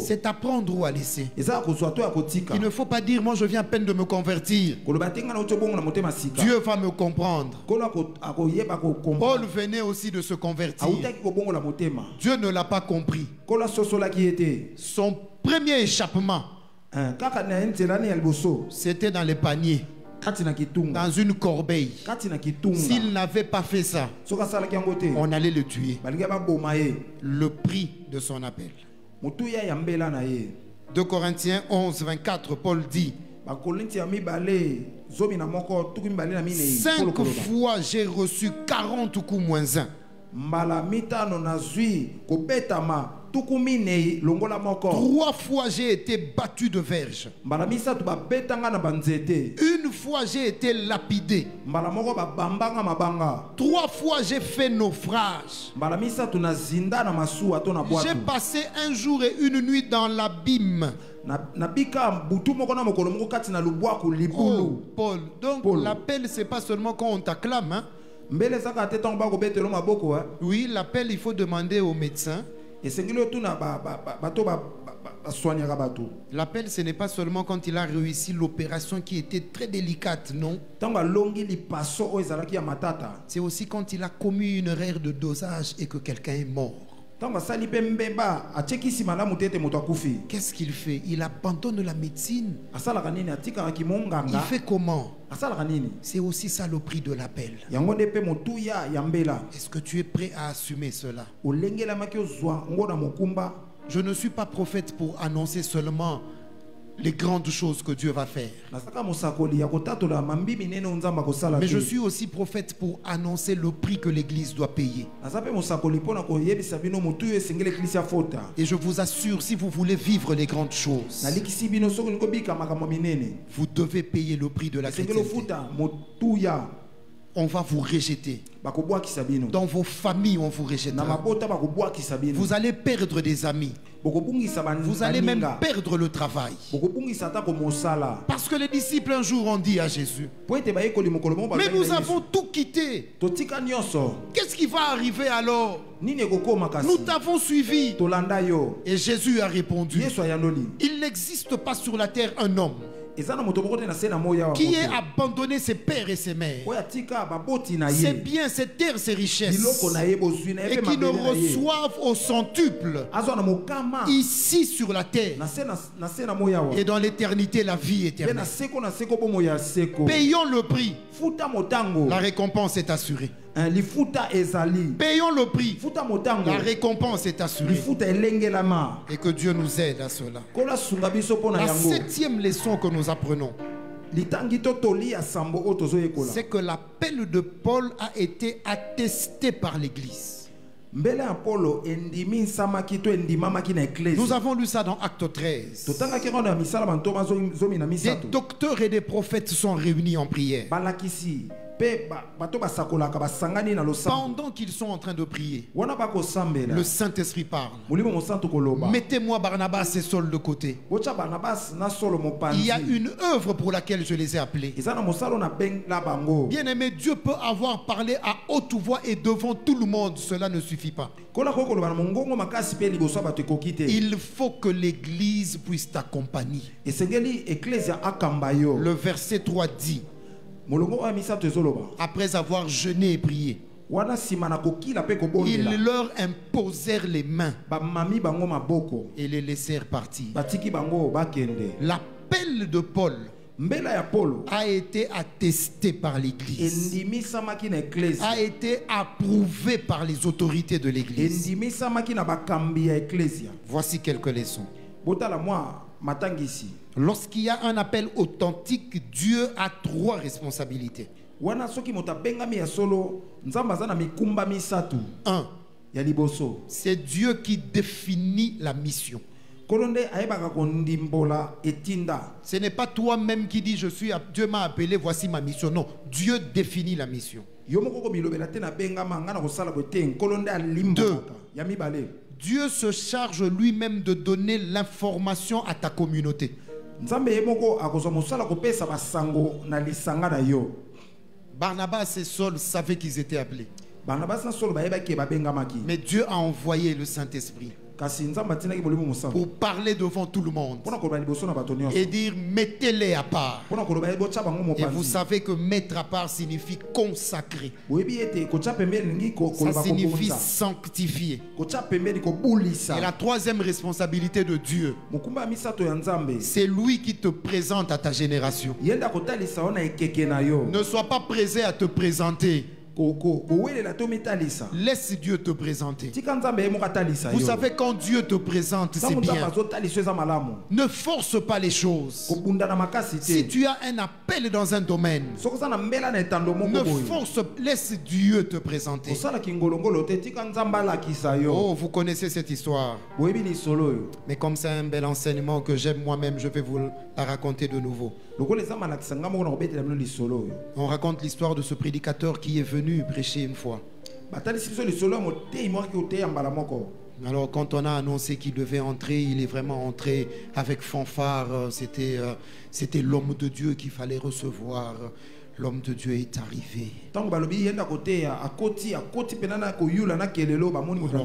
c'est à prendre ou à laisser. Il ne faut pas dire, moi je viens à peine de me convertir, Dieu va me comprendre. Paul venait aussi de se convertir. Dieu ne l'a pas compris. Son premier échappement, c'était dans les paniers, dans une corbeille. S'il n'avait pas fait ça, on allait le tuer. Le prix de son appel. 2 Corinthiens 11, 24, Paul dit: 5 fois j'ai reçu 40 coups moins 1. 3 fois j'ai été battu de verge. 1 fois j'ai été lapidé. 3 fois j'ai fait naufrage. J'ai passé un jour et une nuit dans l'abîme. Oh, Paul, donc l'appel, c'est pas seulement quand on t'acclame, hein? Oui, l'appel, il faut demander au médecin. L'appel, ce n'est pas seulement quand il a réussi l'opération qui était très délicate, non. C'est aussi quand il a commis une erreur de dosage et que quelqu'un est mort. Qu'est-ce qu'il fait? Il abandonne la médecine. Il fait comment? C'est aussi ça le prix de l'appel. Est-ce que tu es prêt à assumer cela? Je ne suis pas prophète pour annoncer seulement les grandes choses que Dieu va faire. Mais je suis aussi prophète pour annoncer le prix que l'Église doit payer. Et je vous assure, si vous voulez vivre les grandes choses, vous devez payer le prix de la chrétienté. On va vous rejeter. Dans vos familles, on vous rejettera. Vous allez perdre des amis. Vous allez même perdre le travail. Parce que les disciples un jour ont dit à Jésus: mais nous avons tout quitté. Qu'est-ce qui va arriver alors? Nous t'avons suivi. Et Jésus a répondu: il n'existe pas sur la terre un homme qui ait abandonné ses pères et ses mères, ses biens, ses terres, ses richesses, et qui ne reçoivent au centuple ici sur la terre et dans l'éternité la vie éternelle. Payons le prix. La récompense est assurée. Payons le prix. La récompense est assurée. Et que Dieu nous aide à cela. La 7e leçon que nous apprenons, c'est que l'appel de Paul a été attesté par l'Église. Nous avons lu ça dans Acte 13. Des docteurs et des prophètes sont réunis en prière. Pendant qu'ils sont en train de prier, le Saint-Esprit parle: mettez-moi Barnabas et Saul de côté. Il y a une œuvre pour laquelle je les ai appelés. Bien aimé, Dieu peut avoir parlé à haute voix et devant tout le monde. Cela ne suffit pas. Il faut que l'Église puisse t'accompagner. Le verset 3 dit: Après avoir jeûné et prié, ils leur imposèrent les mains et les laissèrent partir. L'appel de Paul a été attesté par l'Église, a été approuvé par les autorités de l'Église. Voici quelques leçons. Lorsqu'il y a un appel authentique, Dieu a 3 responsabilités. 1. C'est Dieu qui définit la mission. Ce n'est pas toi-même qui dis Dieu m'a appelé, voici ma mission. Non, Dieu définit la mission. 2. Dieu se charge lui-même de donner l'information à ta communauté. Barnabas et Saul savaient qu'ils étaient appelés. Mais Dieu a envoyé le Saint-Esprit pour parler devant tout le monde et dire mettez-les à part. Et vous savez que mettre à part signifie consacrer. Ça signifie sanctifier. Et la 3e responsabilité de Dieu, c'est lui qui te présente à ta génération. Ne sois pas pressé à te présenter. Laisse Dieu te présenter. Vous savez, quand Dieu te présente, c'est bien. Ne force pas les choses. Si tu as un appel dans un domaine, ne force, laisse Dieu te présenter. Oh, vous connaissez cette histoire. Mais comme c'est un bel enseignement que j'aime moi-même, je vais vous la raconter de nouveau. On raconte l'histoire de ce prédicateur qui est venu prêcher une fois. Alors quand on a annoncé qu'il devait entrer, il est vraiment entré avec fanfare. C'était l'homme de Dieu qu'il fallait recevoir. L'homme de Dieu est arrivé. Alors,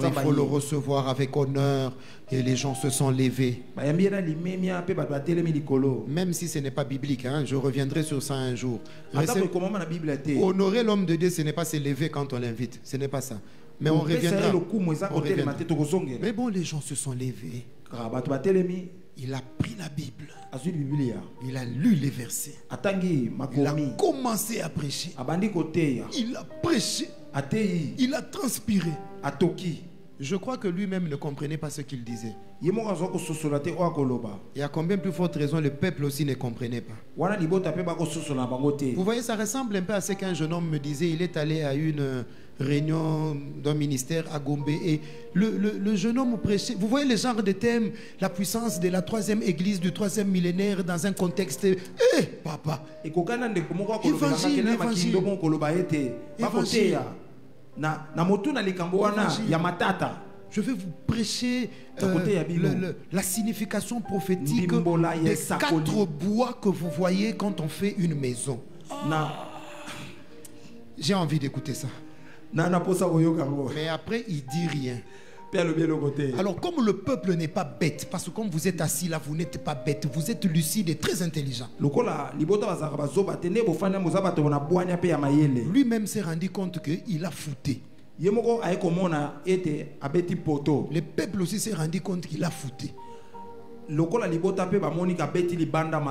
il faut le recevoir avec honneur et les gens se sont levés. Même si ce n'est pas biblique, hein, je reviendrai sur ça un jour. Honorer l'homme de Dieu, ce n'est pas se lever quand on l'invite. Ce n'est pas ça. Mais on reviendra. Mais bon, les gens se sont levés. Il a pris la Bible. Il a lu les versets. Il a commencé à prêcher. Il a prêché. Il a transpiré. Je crois que lui-même ne comprenait pas ce qu'il disait. Et à combien plus forte raison, le peuple aussi ne comprenait pas. Vous voyez, ça ressemble un peu à ce qu'un jeune homme me disait. Il est allé à une réunion d'un ministère à Gombe et le jeune homme prêchait. Vous voyez le genre de thème, la puissance de la 3e église du 3e millénaire dans un contexte. Papa, évangile. Je vais vous prêcher la signification prophétique des 4 bois que vous voyez quand on fait une maison. J'ai envie d'écouter ça. Mais après, il dit rien. Alors, comme le peuple n'est pas bête, parce que comme vous êtes assis là, vous n'êtes pas bête, vous êtes lucide et très intelligent. Lui-même s'est rendu compte qu'il a fouté. Le peuple aussi s'est rendu compte qu'il a fouté.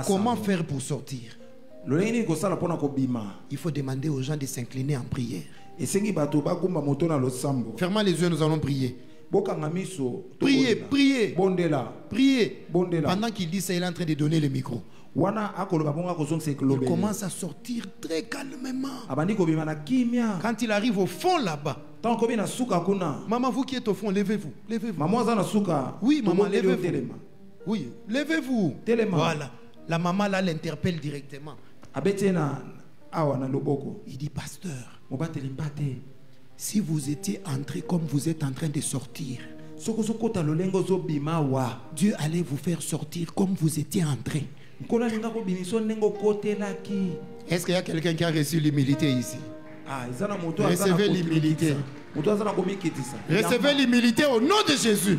Comment faire pour sortir? Il faut demander aux gens de s'incliner en prière. Fermons les yeux, nous allons prier. Priez, priez. Priez. Pendant qu'il dit ça, il est en train de donner le micro. Il commence à sortir très calmement. Quand il arrive au fond là-bas, maman, vous qui êtes au fond, levez-vous. Levez-vous. Oui, maman, levez-vous. Oui, levez-vous. Voilà. La maman là l'interpelle directement. Il dit, pasteur, si vous étiez entré comme vous êtes en train de sortir, Dieu allait vous faire sortir comme vous étiez entré. Est-ce qu'il y a quelqu'un qui a reçu l'humilité ici? Recevez l'humilité. Recevez l'humilité au nom de Jésus.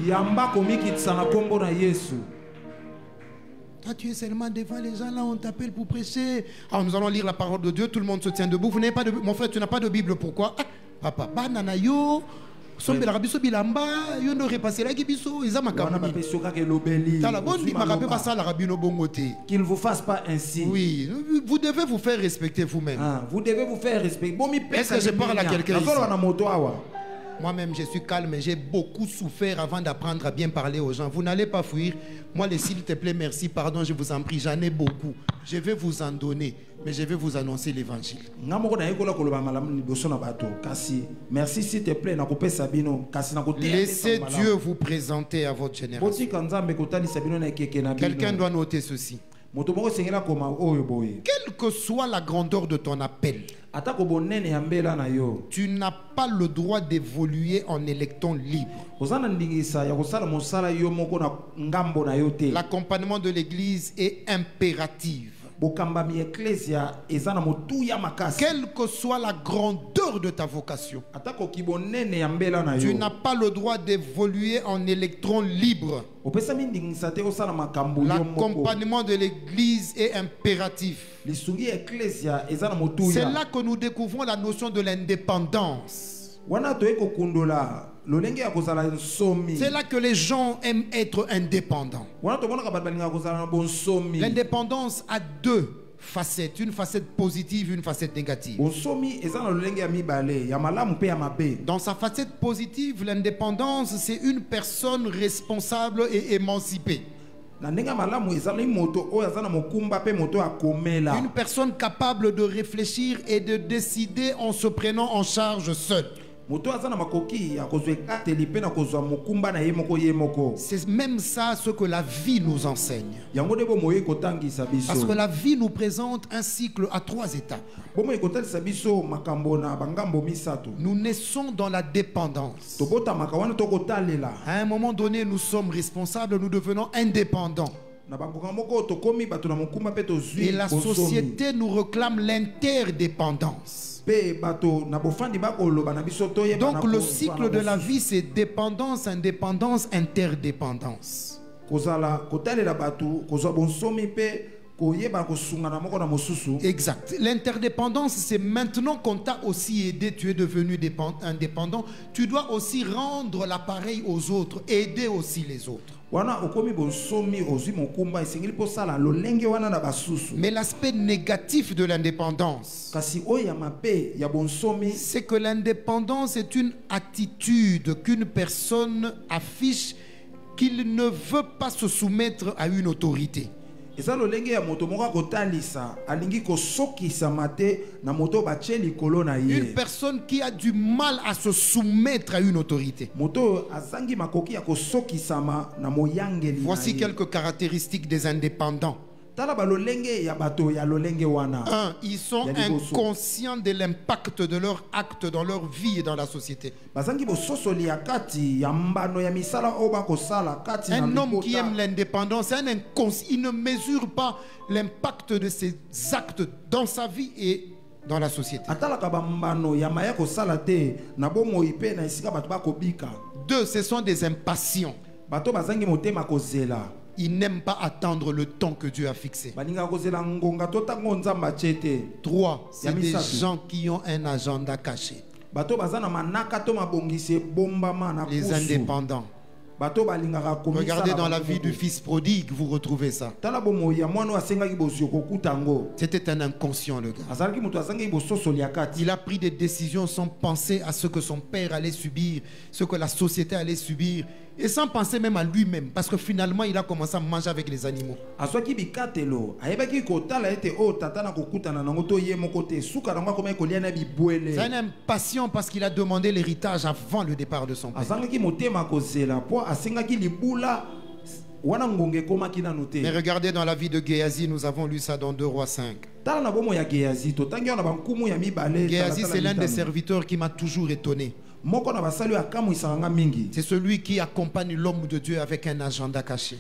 Toi, tu es seulement devant les gens, là, on t'appelle pour prêcher. Alors, nous allons lire la parole de Dieu, tout le monde se tient debout. Vous n'avez pas de... Mon frère, tu n'as pas de Bible, pourquoi? Ah, papa, banana yo, sombela rabiso bilamba, yo no repasser la gibiso, ils ont ma camoni. Qu'il ne vous fasse pas ainsi. Oui, vous devez vous faire respecter vous-même. Ah, vous devez vous faire respecter. Est-ce que je parle à quelqu'un ici? Moi-même, je suis calme, j'ai beaucoup souffert avant d'apprendre à bien parler aux gens. Vous n'allez pas fuir. Moi, s'il te plaît, merci, pardon, je vous en prie, j'en ai beaucoup. Je vais vous en donner, mais je vais vous annoncer l'évangile. Merci, s'il te plaît. Laissez Dieu vous présenter à votre génération. Quelqu'un doit noter ceci. Quelle que soit la grandeur de ton appel, tu n'as pas le droit d'évoluer en électron libre. L'accompagnement de l'Église est impératif. Quelle que soit la grandeur de ta vocation, tu n'as pas le droit d'évoluer en électron libre. L'accompagnement de l'Église est impératif. C'est là que nous découvrons la notion de l'indépendance. C'est là que les gens aiment être indépendants. L'indépendance a deux facettes, une facette positive, une facette négative. Dans sa facette positive, l'indépendance, c'est une personne responsable et émancipée. Une personne capable de réfléchir et de décider en se prenant en charge seule. C'est même ça ce que la vie nous enseigne. Parce que la vie nous présente un cycle à 3 étapes. Nous naissons dans la dépendance. À un moment donné, nous sommes responsables, nous devenons indépendants. Et la société nous réclame l'interdépendance. Donc le cycle de la vie, c'est dépendance, indépendance, interdépendance. Exact. L'interdépendance, c'est maintenant qu'on t'a aussi aidé, tu es devenu indépendant, tu dois aussi rendre l'appareil aux autres, aider aussi les autres. Mais l'aspect négatif de l'indépendance, c'est que l'indépendance est une attitude qu'une personne affiche qu'il ne veut pas se soumettre à une autorité. Une personne qui a du mal à se soumettre à une autorité. Voici quelques caractéristiques des indépendants. 1. Ils sont inconscients de l'impact de leurs actes dans leur vie et dans la société. Un homme qui aime l'indépendance, il ne mesure pas l'impact de ses actes dans sa vie et dans la société. 2. Ce sont des impatients. Ils n'aiment pas attendre le temps que Dieu a fixé. 3. C'est des gens qui ont un agenda caché. Les indépendants. Regardez dans la vie du fils prodigue, vous retrouvez ça. C'était un inconscient, le gars. Il a pris des décisions sans penser à ce que son père allait subir, ce que la société allait subir, et sans penser même à lui-même, parce que finalement il a commencé à manger avec les animaux. C'est un impatient parce qu'il a demandé l'héritage avant le départ de son père. Mais regardez dans la vie de Géasi, nous avons lu ça dans 2 Rois 5. Géasi, c'est l'un des serviteurs qui m'a toujours étonné. C'est celui qui accompagne l'homme de Dieu avec un agenda caché.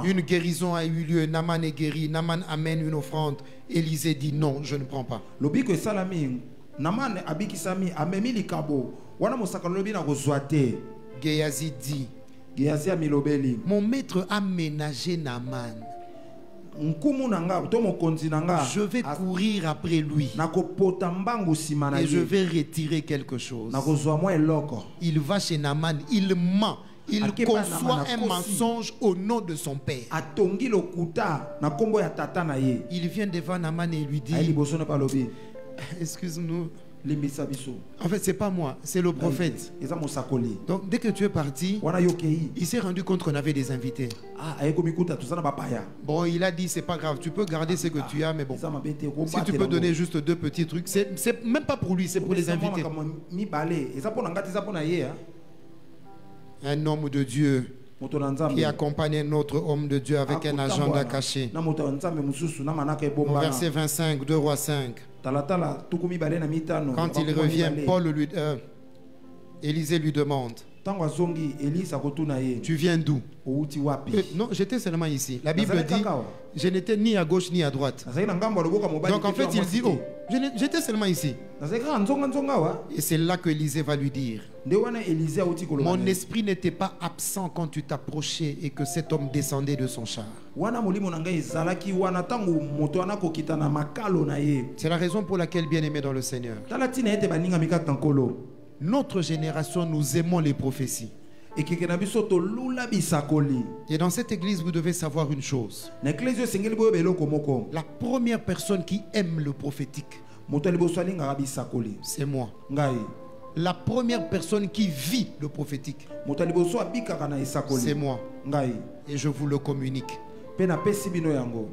Une guérison a eu lieu, Naaman est guéri, Naaman amène une offrande. Élisée dit non, je ne prends pas. Géasi dit, Mon maître a ménagé Naaman. Je vais courir après lui et je vais retirer quelque chose. Il va chez Naaman, il ment. Il conçoit un mensonge au nom de son père. Il vient devant Naaman et lui dit: excuse-nous. En fait, c'est pas moi, c'est le prophète. Donc, dès que tu es parti, il s'est rendu compte qu'on avait des invités. Bon, il a dit: c'est pas grave, tu peux garder ce que tu as, mais bon, si tu peux donner juste 2 petits trucs, c'est même pas pour lui, c'est pour les invités. Un homme de Dieu qui accompagne un autre homme de Dieu avec un agenda caché. Au verset 25, 2 Rois 5. Quand il revient, Élisée lui demande: tu viens d'où? Non, j'étais seulement ici. La Bible dit: je n'étais ni à gauche ni à droite. Donc en fait, il dit: oh, j'étais seulement ici. Et c'est là que Élisée va lui dire: mon esprit n'était pas absent quand tu t'approchais et que cet homme descendait de son char. C'est la raison pour laquelle, bien-aimé dans le Seigneur, notre génération, nous aimons les prophéties. Et dans cette église, vous devez savoir une chose. La première personne qui aime le prophétique, c'est moi. La première personne qui vit le prophétique, c'est moi. Et je vous le communique.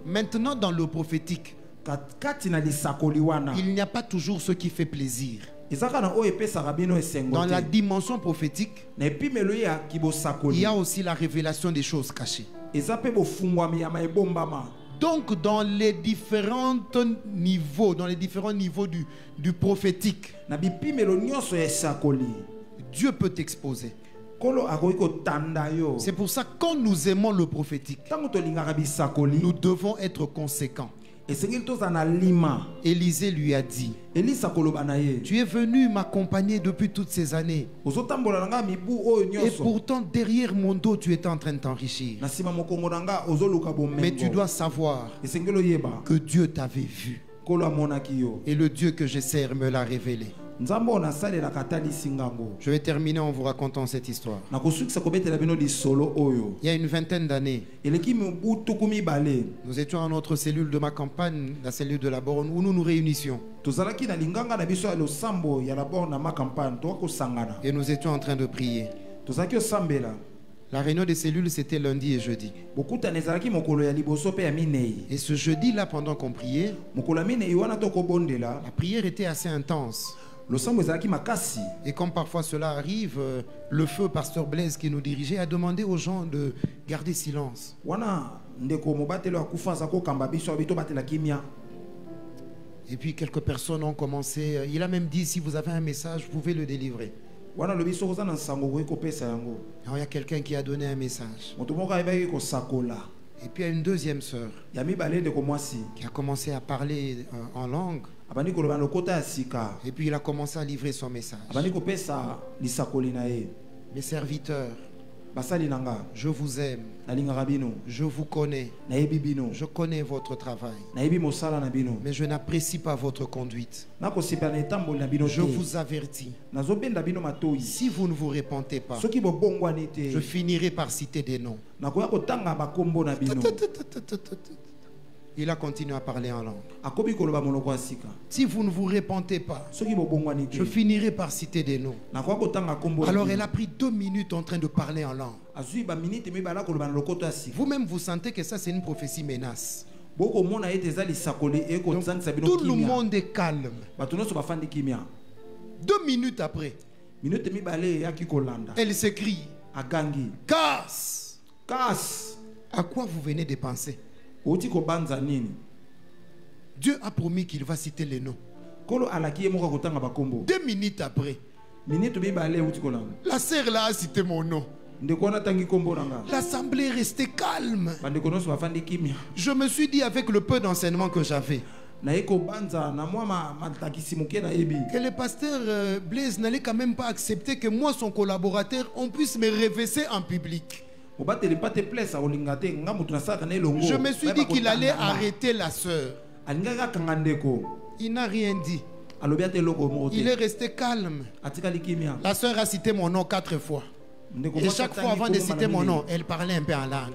Maintenant, dans le prophétique, il n'y a pas toujours ce qui fait plaisir. Dans la dimension prophétique, il y a aussi la révélation des choses cachées. Donc, dans les différents niveaux du prophétique, Dieu peut t'exposer. C'est pour ça que quand nous aimons le prophétique, nous devons être conséquents. Élisée lui a dit: tu es venu m'accompagner depuis toutes ces années, et pourtant derrière mon dos tu étais en train de t'enrichir. Mais tu dois savoir que Dieu t'avait vu, et le Dieu que je sers me l'a révélé. Je vais terminer en vous racontant cette histoire. Il y a une vingtaine d'années, nous étions dans notre cellule de ma campagne, la cellule de la borne, où nous nous réunissions. Et nous étions en train de prier. La réunion des cellules, c'était lundi et jeudi. Et ce jeudi-là, pendant qu'on priait, la prière était assez intense. Et comme parfois cela arrive, le feu pasteur Blaise qui nous dirigeait a demandé aux gens de garder silence. Et puis quelques personnes ont commencé. Il a même dit: si vous avez un message, vous pouvez le délivrer. Alors il y a quelqu'un qui a donné un message. Et puis il y a une deuxième sœur qui a commencé à parler en langue. Et puis il a commencé à livrer son message. Mes serviteurs, je vous aime, je vous connais, je connais votre travail, mais je n'apprécie pas votre conduite. Je vous avertis, si vous ne vous repentez pas, je finirai par citer des noms. Il a continué à parler en langue. Si vous ne vous repentez pas, je finirai par citer des noms. Alors elle a pris 2 minutes en train de parler en langue. Vous-même vous sentez que ça c'est une prophétie menace. Donc, tout le monde est calme. 2 minutes après, elle s'écrie: casse! Casse! À quoi vous venez de penser? Dieu a promis qu'il va citer les noms. 2 minutes après, la sœur là a cité mon nom. L'assemblée est restée calme. Je me suis dit, avec le peu d'enseignement que j'avais, Que le pasteur Blaise n'allait quand même pas accepter que moi, son collaborateur, on puisse me revêcher en public. Je me suis dit qu'il allait arrêter la sœur. Il n'a rien dit. Il est resté calme. La sœur a cité mon nom 4 fois. Et chaque fois avant de citer mon nom, elle parlait un peu en langue.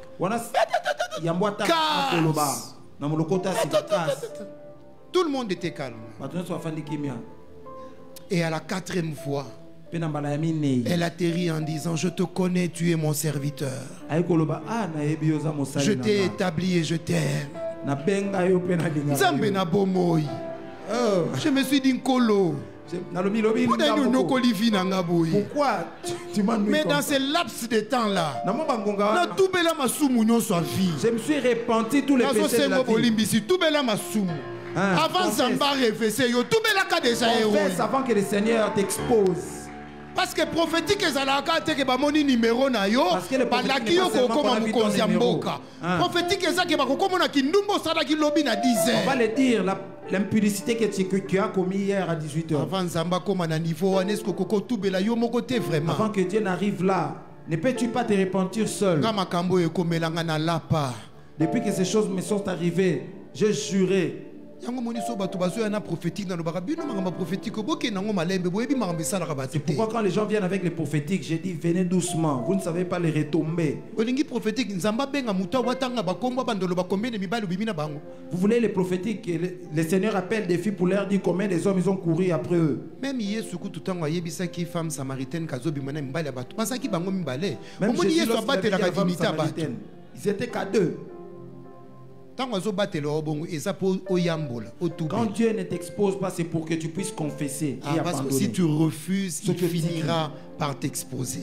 Tout le monde était calme. Et à la 4e fois, elle atterrit en disant: je te connais, tu es mon serviteur. Je t'ai établi et je t'aime. Je me suis dit Nkolo. Pourquoi tu m'as mis? Mais dans ce laps de temps là, je me suis repenti tous les péchés de la vie. Avant Zamba réfléchir, confesse avant que le Seigneur t'expose. Parce que prophétique ezalaka te ke bamoni numéro na yo balaki yo kokoma mukonzi ya mboka. Prophétique ezake bakokoma na kindumbo salaki lobi na 10h. On va le dire l'impudicité que tu as commis hier à 18h. Avant Zamba koma na niveau anesko koko tubela yo moko te vraiment. Avant que Dieu n'arrive là, ne peux-tu pas te repentir seul? Kama kambo ekomelanga na lapa. Depuis que ces choses me sont arrivées, j'ai juré. C'est pourquoi quand les gens viennent avec les prophétiques, j'ai dit venez doucement, vous ne savez pas les retomber. Vous voulez les prophétiques, le Seigneur appelle des filles pour leur dire combien des hommes ils ont couru après eux. Même Jésus, ils étaient qu'à 2. Quand Dieu ne t'expose pas, c'est pour que tu puisses confesser et parce que si tu refuses, il finira par t'exposer.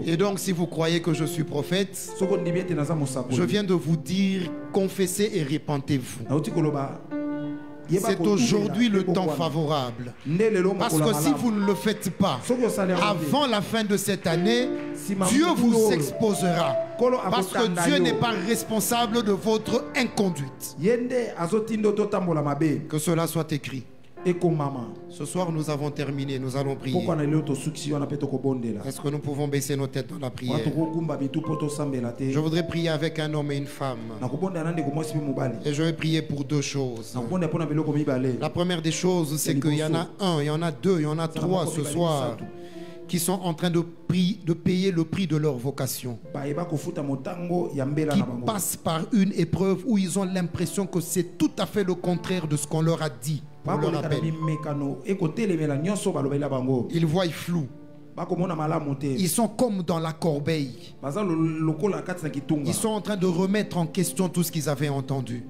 Et donc si vous croyez que je suis prophète, je viens de vous dire, confessez et repentez-vous. C'est aujourd'hui le temps favorable. Parce que si vous ne le faites pas, avant la fin de cette année, Dieu vous exposera. Parce que Dieu n'est pas responsable de votre inconduite. Que cela soit écrit. Ce soir nous avons terminé, nous allons prier. Est-ce que nous pouvons baisser nos têtes dans la prière? Je voudrais prier avec un homme et une femme. Et je vais prier pour 2 choses. La première des choses, c'est qu'il y en a 1, il y en a 2, il y en a 3 ce soir qui sont en train de payer le prix de leur vocation, qui passent par une épreuve où ils ont l'impression que c'est tout à fait le contraire de ce qu'on leur a dit. Ils voient flou. Ils sont comme dans la corbeille. Ils sont en train de remettre en question tout ce qu'ils avaient entendu.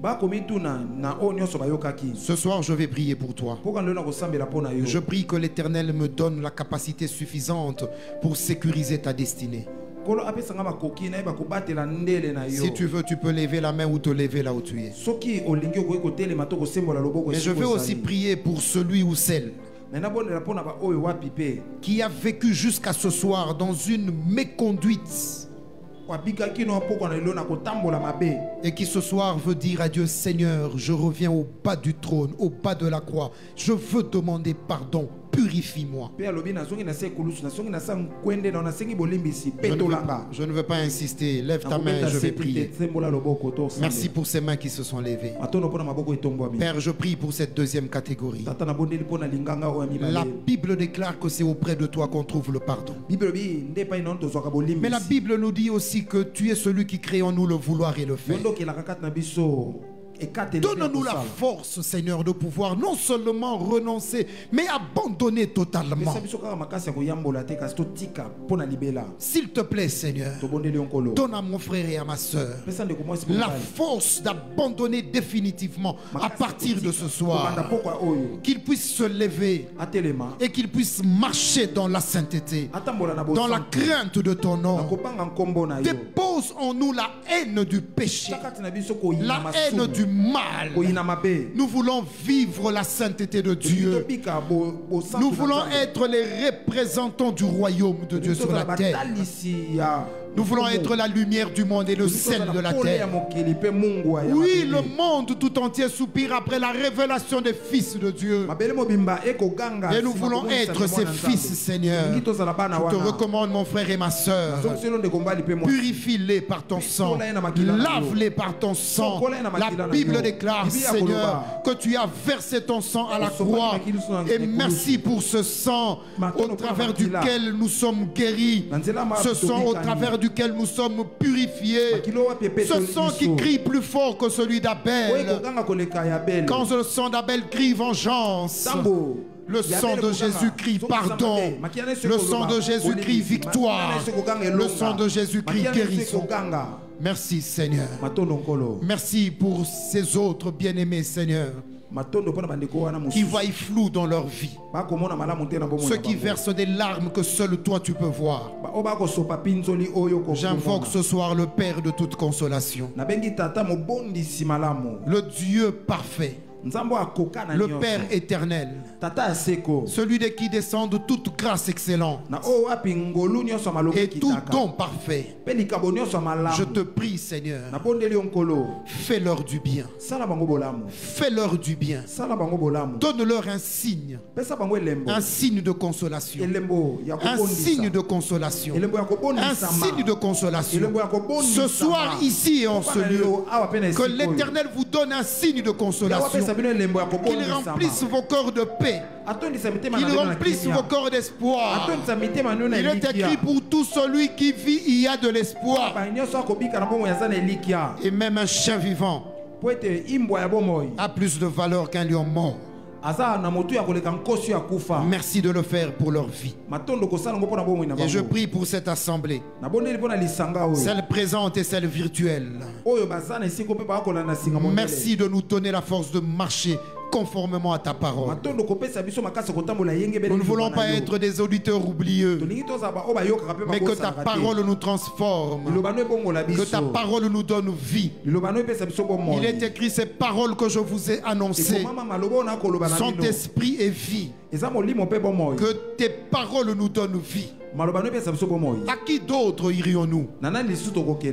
Ce soir, je vais prier pour toi. Je prie que l'Éternel me donne la capacité suffisante pour sécuriser ta destinée. Si tu veux, tu peux lever la main ou te lever là où tu es. Mais je veux aussi prier pour celui ou celle qui a vécu jusqu'à ce soir dans une méconduite et qui ce soir veut dire à Dieu: Seigneur, je reviens au bas du trône, au bas de la croix, je veux demander pardon, purifie-moi. Je ne veux pas insister, lève ta main, je vais prier. Merci pour ces mains qui se sont levées. Père, je prie pour cette deuxième catégorie. La Bible déclare que c'est auprès de toi qu'on trouve le pardon. Mais la Bible nous dit aussi que tu es celui qui crée en nous le vouloir et le faire. Donne-nous la force, Seigneur, de pouvoir non seulement renoncer, mais abandonner totalement. S'il te plaît, Seigneur, donne à mon frère et à ma soeur la force d'abandonner définitivement à partir de ce soir, qu'ils puissent se lever et qu'ils puissent marcher dans la sainteté, dans la crainte de ton nom. Dépose en nous la haine du péché, la haine du mal. Nous voulons vivre la sainteté de Dieu. Nous voulons être les représentants du royaume de Dieu sur la terre. Nous voulons être la lumière du monde et le sel de la terre. Oui, le monde tout entier soupire après la révélation des fils de Dieu. Et nous voulons être ces fils, Seigneur. Je te recommande, mon frère et ma soeur. Purifie-les par ton sang. Lave-les par ton sang. La Bible déclare, Seigneur, que tu as versé ton sang à la croix. Et merci pour ce sang au travers duquel nous sommes guéris. Ce sang au travers duquel nous sommes purifiés. Ce sang qui crie plus fort que celui d'Abel. Quand le sang d'Abel crie vengeance, le sang de Jésus crie pardon. Le sang de Jésus crie victoire. Le sang de Jésus crie guérison. Merci, Seigneur. Merci pour ces autres bien-aimés, Seigneur, qui voient flou dans leur vie. Ceux qui versent des larmes que seul toi tu peux voir. J'invoque ce soir le Père de toute consolation, le Dieu parfait, le Père éternel, celui de qui descendent toute grâce excellente et tout don parfait. Je te prie, Seigneur, fais-leur du bien. Fais-leur du bien. Donne-leur un signe de consolation. Un signe de consolation. Un signe de consolation. Ce soir, ici et en ce lieu, que l'Éternel vous donne un signe de consolation. Qu'il remplisse vos corps de paix. Qu'il remplisse vos corps d'espoir. Il est écrit, pour tout celui qui vit, il y a de l'espoir. Et même un chien vivant a plus de valeur qu'un lion mort. Merci de le faire pour leur vie. Et je prie pour cette assemblée, celle présente et celle virtuelle. Merci de nous donner la force de marcher conformément à ta parole. Nous ne voulons pas être des auditeurs oublieux, mais que ta parole nous transforme, que ta parole nous donne vie. Il est écrit, ces paroles que je vous ai annoncées sont esprit et vie. Que tes paroles nous donnent vie. À qui d'autre irions-nous?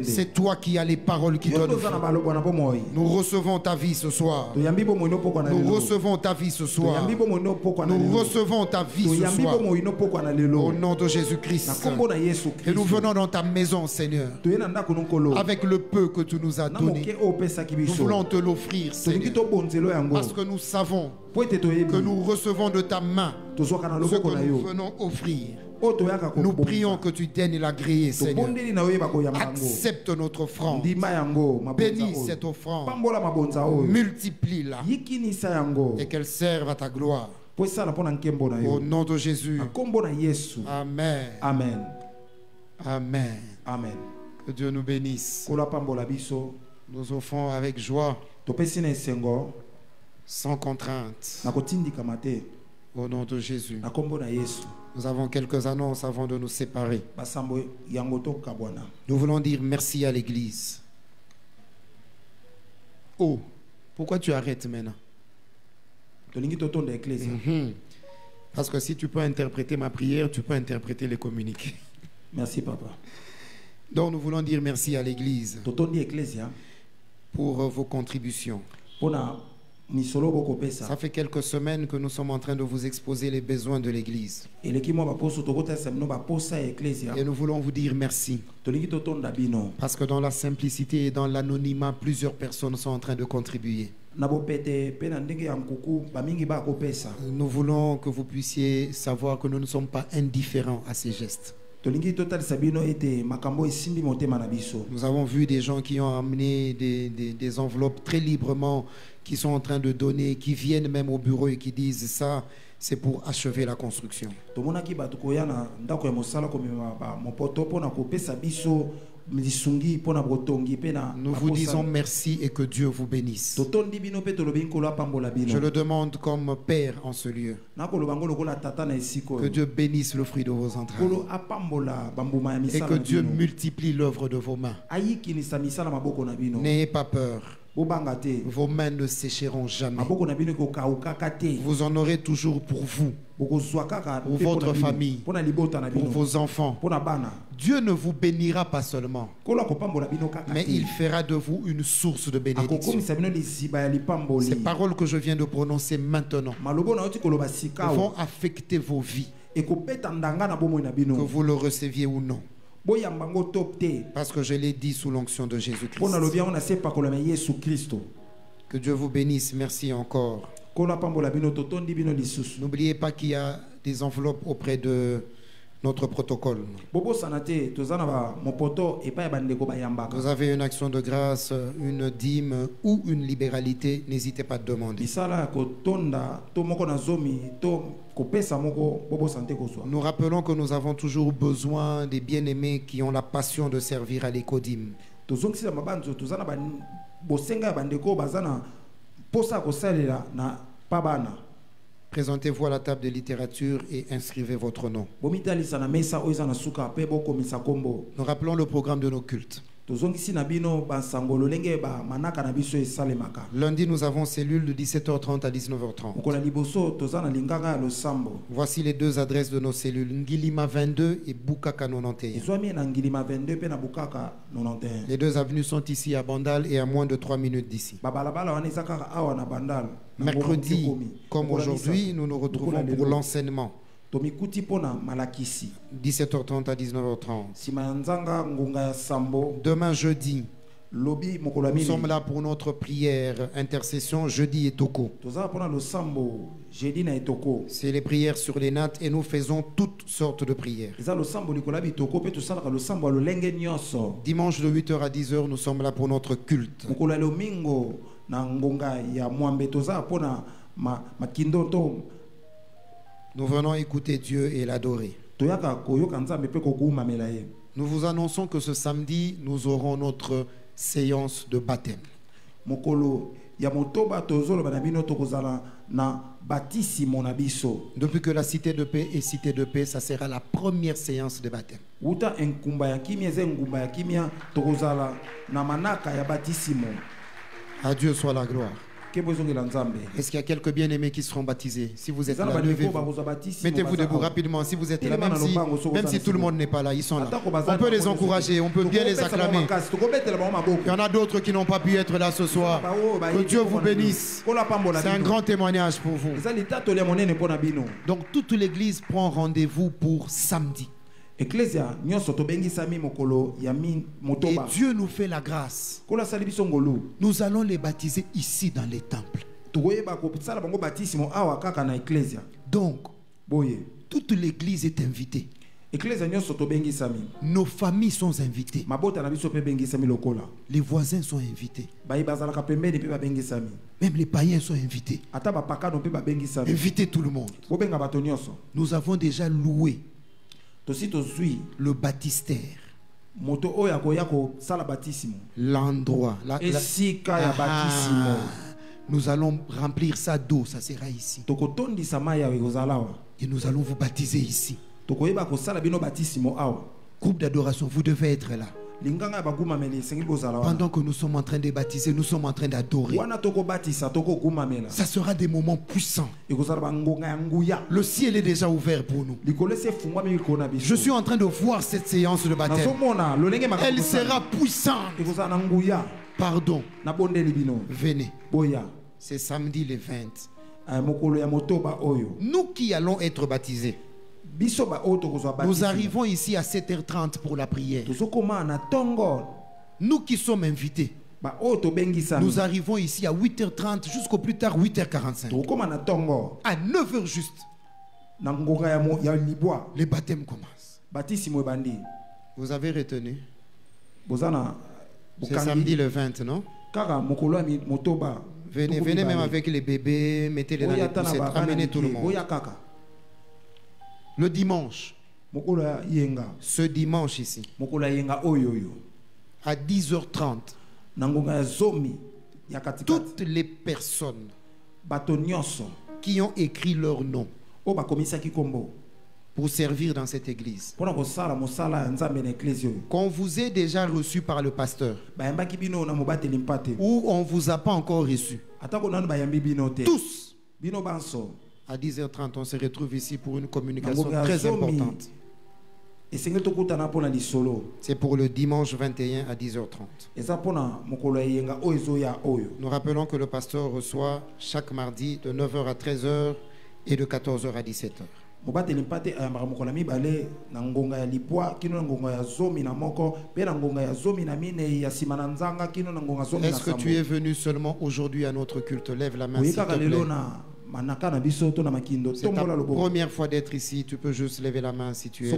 C'est toi qui as les paroles qui donnent vie. Nous recevons ta vie ce soir. Nous recevons ta vie ce soir. Nous recevons ta vie ce soir. Au nom de Jésus-Christ. Et nous venons dans ta maison, Seigneur, avec le peu que tu nous as donné. Nous voulons te l'offrir, Seigneur, parce que nous savons que nous recevons de ta main ce que nous venons offrir. Nous prions que tu daignes l'agréer, Seigneur. Accepte notre offrande. Bénis cette offrande. Multiplie-la et qu'elle serve à ta gloire. Au nom de Jésus. Amen. Amen. Amen. Amen. Que Dieu nous bénisse. Nous offrons avec joie, sans contrainte. Au nom de Jésus. Nous avons quelques annonces avant de nous séparer. Nous voulons dire merci à l'Église. Oh, pourquoi tu arrêtes maintenant? Parce que si tu peux interpréter ma prière, tu peux interpréter les communiqués. Merci, papa. Donc nous voulons dire merci à l'Église pour vos contributions. Ça fait quelques semaines que nous sommes en train de vous exposer les besoins de l'Église. Et nous voulons vous dire merci. Parce que dans la simplicité et dans l'anonymat, plusieurs personnes sont en train de contribuer. Nous voulons que vous puissiez savoir que nous ne sommes pas indifférents à ces gestes. Nous avons vu des gens qui ont amené des enveloppes très librement, qui sont en train de donner, qui viennent même au bureau et qui disent ça, c'est pour achever la construction. Nous vous disons merci et que Dieu vous bénisse. Je le demande comme Père en ce lieu. Que Dieu bénisse le fruit de vos entrailles. Et que Dieu multiplie l'œuvre de vos mains. N'ayez pas peur. Vos mains ne sécheront jamais. Vous en aurez toujours pour vous, pour votre famille, pour vos enfants. Dieu ne vous bénira pas seulement, mais il fera de vous une source de bénédiction. Ces paroles que je viens de prononcer maintenant vont affecter vos vies, que vous le receviez ou non. Parce que je l'ai dit sous l'onction de Jésus-Christ. Que Dieu vous bénisse. Merci encore. N'oubliez pas qu'il y a des enveloppes auprès de notre protocole. Vous avez une action de grâce, une dîme ou une libéralité, n'hésitez pas à demander. Nous rappelons que nous avons toujours besoin des bien-aimés qui ont la passion de servir à l'écodime. Présentez-vous à la table de littérature et inscrivez votre nom. Nous rappelons le programme de nos cultes. Lundi, nous avons cellule de 17h30 à 19h30. Voici les deux adresses de nos cellules, Ngilima 22 et Bukaka 91. Les deux avenues sont ici à Bandal et à moins de 3 minutes d'ici. Mercredi, comme aujourd'hui, nous nous retrouvons pour l'enseignement. 17h30 à 19h30. Demain jeudi, nous sommes là pour notre prière, intercession, jeudi et toko. C'est les prières sur les nattes et nous faisons toutes sortes de prières. Dimanche de 8h à 10h, nous sommes là pour notre culte. Nous venons écouter Dieu et l'adorer. Nous vous annonçons que ce samedi, nous aurons notre séance de baptême. Depuis que la cité de paix est cité de paix, ça sera la première séance de baptême. À Dieu soit la gloire. Est-ce qu'il y a quelques bien-aimés qui seront baptisés? Si vous êtes là, levez-vous. Mettez-vous debout rapidement. Si vous êtes là, même si tout le monde n'est pas là, ils sont là. On peut les encourager, on peut bien les acclamer. Il y en a d'autres qui n'ont pas pu être là ce soir. Que Dieu vous bénisse. C'est un grand témoignage pour vous. Donc toute l'église prend rendez-vous pour samedi. Et Dieu nous fait la grâce. Nous allons les baptiser ici dans les temples. Donc, toute l'église est invitée. Nos familles sont invitées. Les voisins sont invités. Même les païens sont invités. Invitez tout le monde. Nous avons déjà loué le baptistère, l'endroit, nous allons remplir ça d'eau, ça sera ici. Et nous allons vous baptiser ici. Groupe d'adoration, vous devez être là. Pendant que nous sommes en train de baptiser, nous sommes en train d'adorer. Ça sera des moments puissants. Le ciel est déjà ouvert pour nous. Je suis en train de voir cette séance de baptême. Elle sera puissante. Pardon. Venez. C'est samedi le 20. Nous qui allons être baptisés, nous arrivons ici à 7h30 pour la prière. Nous qui sommes invités, nous arrivons ici à 8h30 jusqu'au plus tard 8h45. À 9h juste, les baptêmes commencent. Vous avez retenu? C'est samedi le 20, non? Venez même avec les bébés, mettez-les dans les poussettes, amenez tout le monde. Le dimanche, ce dimanche ici, à 10h30, toutes les personnes qui ont écrit leur nom pour pour servir dans cette église. Qu'on vous ait déjà reçu par le pasteur ou on ne vous a pas encore reçu. Tous. À 10h30, on se retrouve ici pour une communication très importante. C'est pour le dimanche 21 à 10h30. Nous rappelons que le pasteur reçoit chaque mardi de 9h à 13h et de 14h à 17h. Est-ce que tu es venu seulement aujourd'hui à notre culte? Lève la main s'il te plaît. C'est ta première fois d'être ici. Tu peux juste lever la main si tu es là.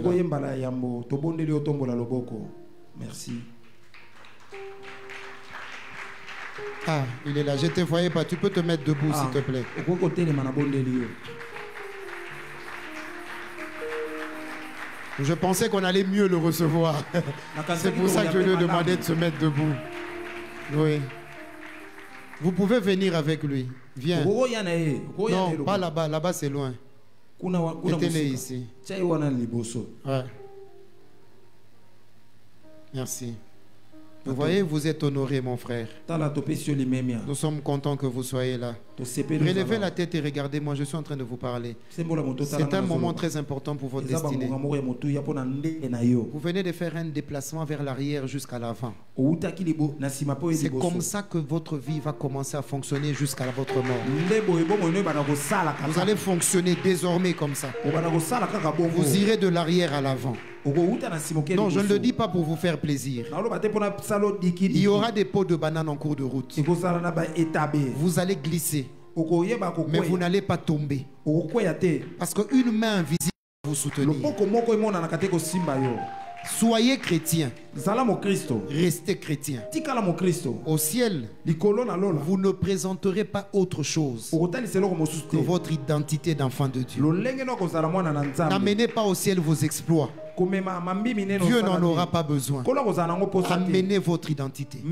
Merci. Ah, il est là. Je ne te voyais pas. Tu peux te mettre debout s'il te plaît. Je pensais qu'on allait mieux le recevoir. C'est pour ça que je lui ai demandé de se mettre debout. Oui. Vous pouvez venir avec lui. Viens. Non, pas là-bas. Là-bas, c'est loin. Mettez-les ici. Ouais. Merci. Vous voyez, vous êtes honoré, mon frère. Nous sommes contents que vous soyez là. Relevez la tête et regardez-moi, je suis en train de vous parler. C'est un moment très important pour votre destinée. Vous venez de faire un déplacement vers l'arrière jusqu'à l'avant. C'est comme ça que votre vie va commencer à fonctionner jusqu'à votre mort. Vous allez fonctionner désormais comme ça. Vous irez de l'arrière à l'avant. Non, je ne le dis pas pour vous faire plaisir. Il y aura des pots de bananes en cours de route. Vous allez glisser, mais vous n'allez pas tomber. Parce qu'une main invisible va vous soutenir. Soyez chrétien. Restez chrétien. Au ciel, vous ne présenterez pas autre chose que votre identité d'enfant de Dieu. N'amenez pas au ciel vos exploits. Dieu n'en aura pas besoin. Amenez votre identité.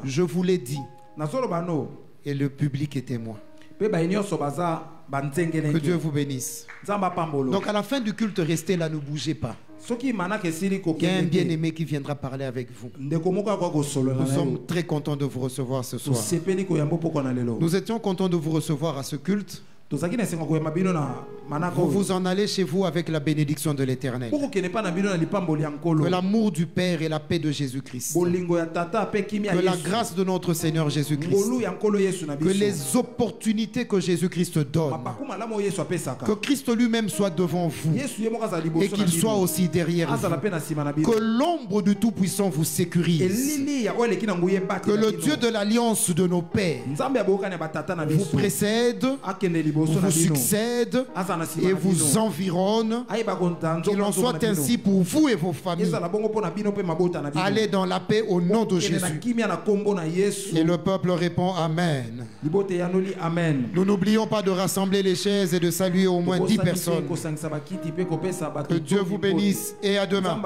Je vous l'ai dit. Et le public est témoin. Que Dieu vous bénisse. Donc à la fin du culte, restez là, ne bougez pas. Il y a un bien-aimé qui viendra parler avec vous. Nous sommes très contents de vous recevoir ce soir. Nous étions contents de vous recevoir à ce culte. Vous vous en allez chez vous avec la bénédiction de l'Éternel. Que l'amour du Père et la paix de Jésus-Christ, que la grâce de notre Seigneur Jésus-Christ, que les opportunités que Jésus-Christ donne, que Christ lui-même soit devant vous et qu'il soit aussi derrière vous, que l'ombre du Tout-Puissant vous sécurise, que le Dieu de l'alliance de nos pères vous précède, vous succède et vous environne. Qu'il en soit ainsi pour vous et vos familles. Allez dans la paix au nom de Jésus. Et le peuple répond Amen. Nous n'oublions pas de rassembler les chaises et de saluer au moins 10 personnes. Que Dieu vous bénisse et à demain.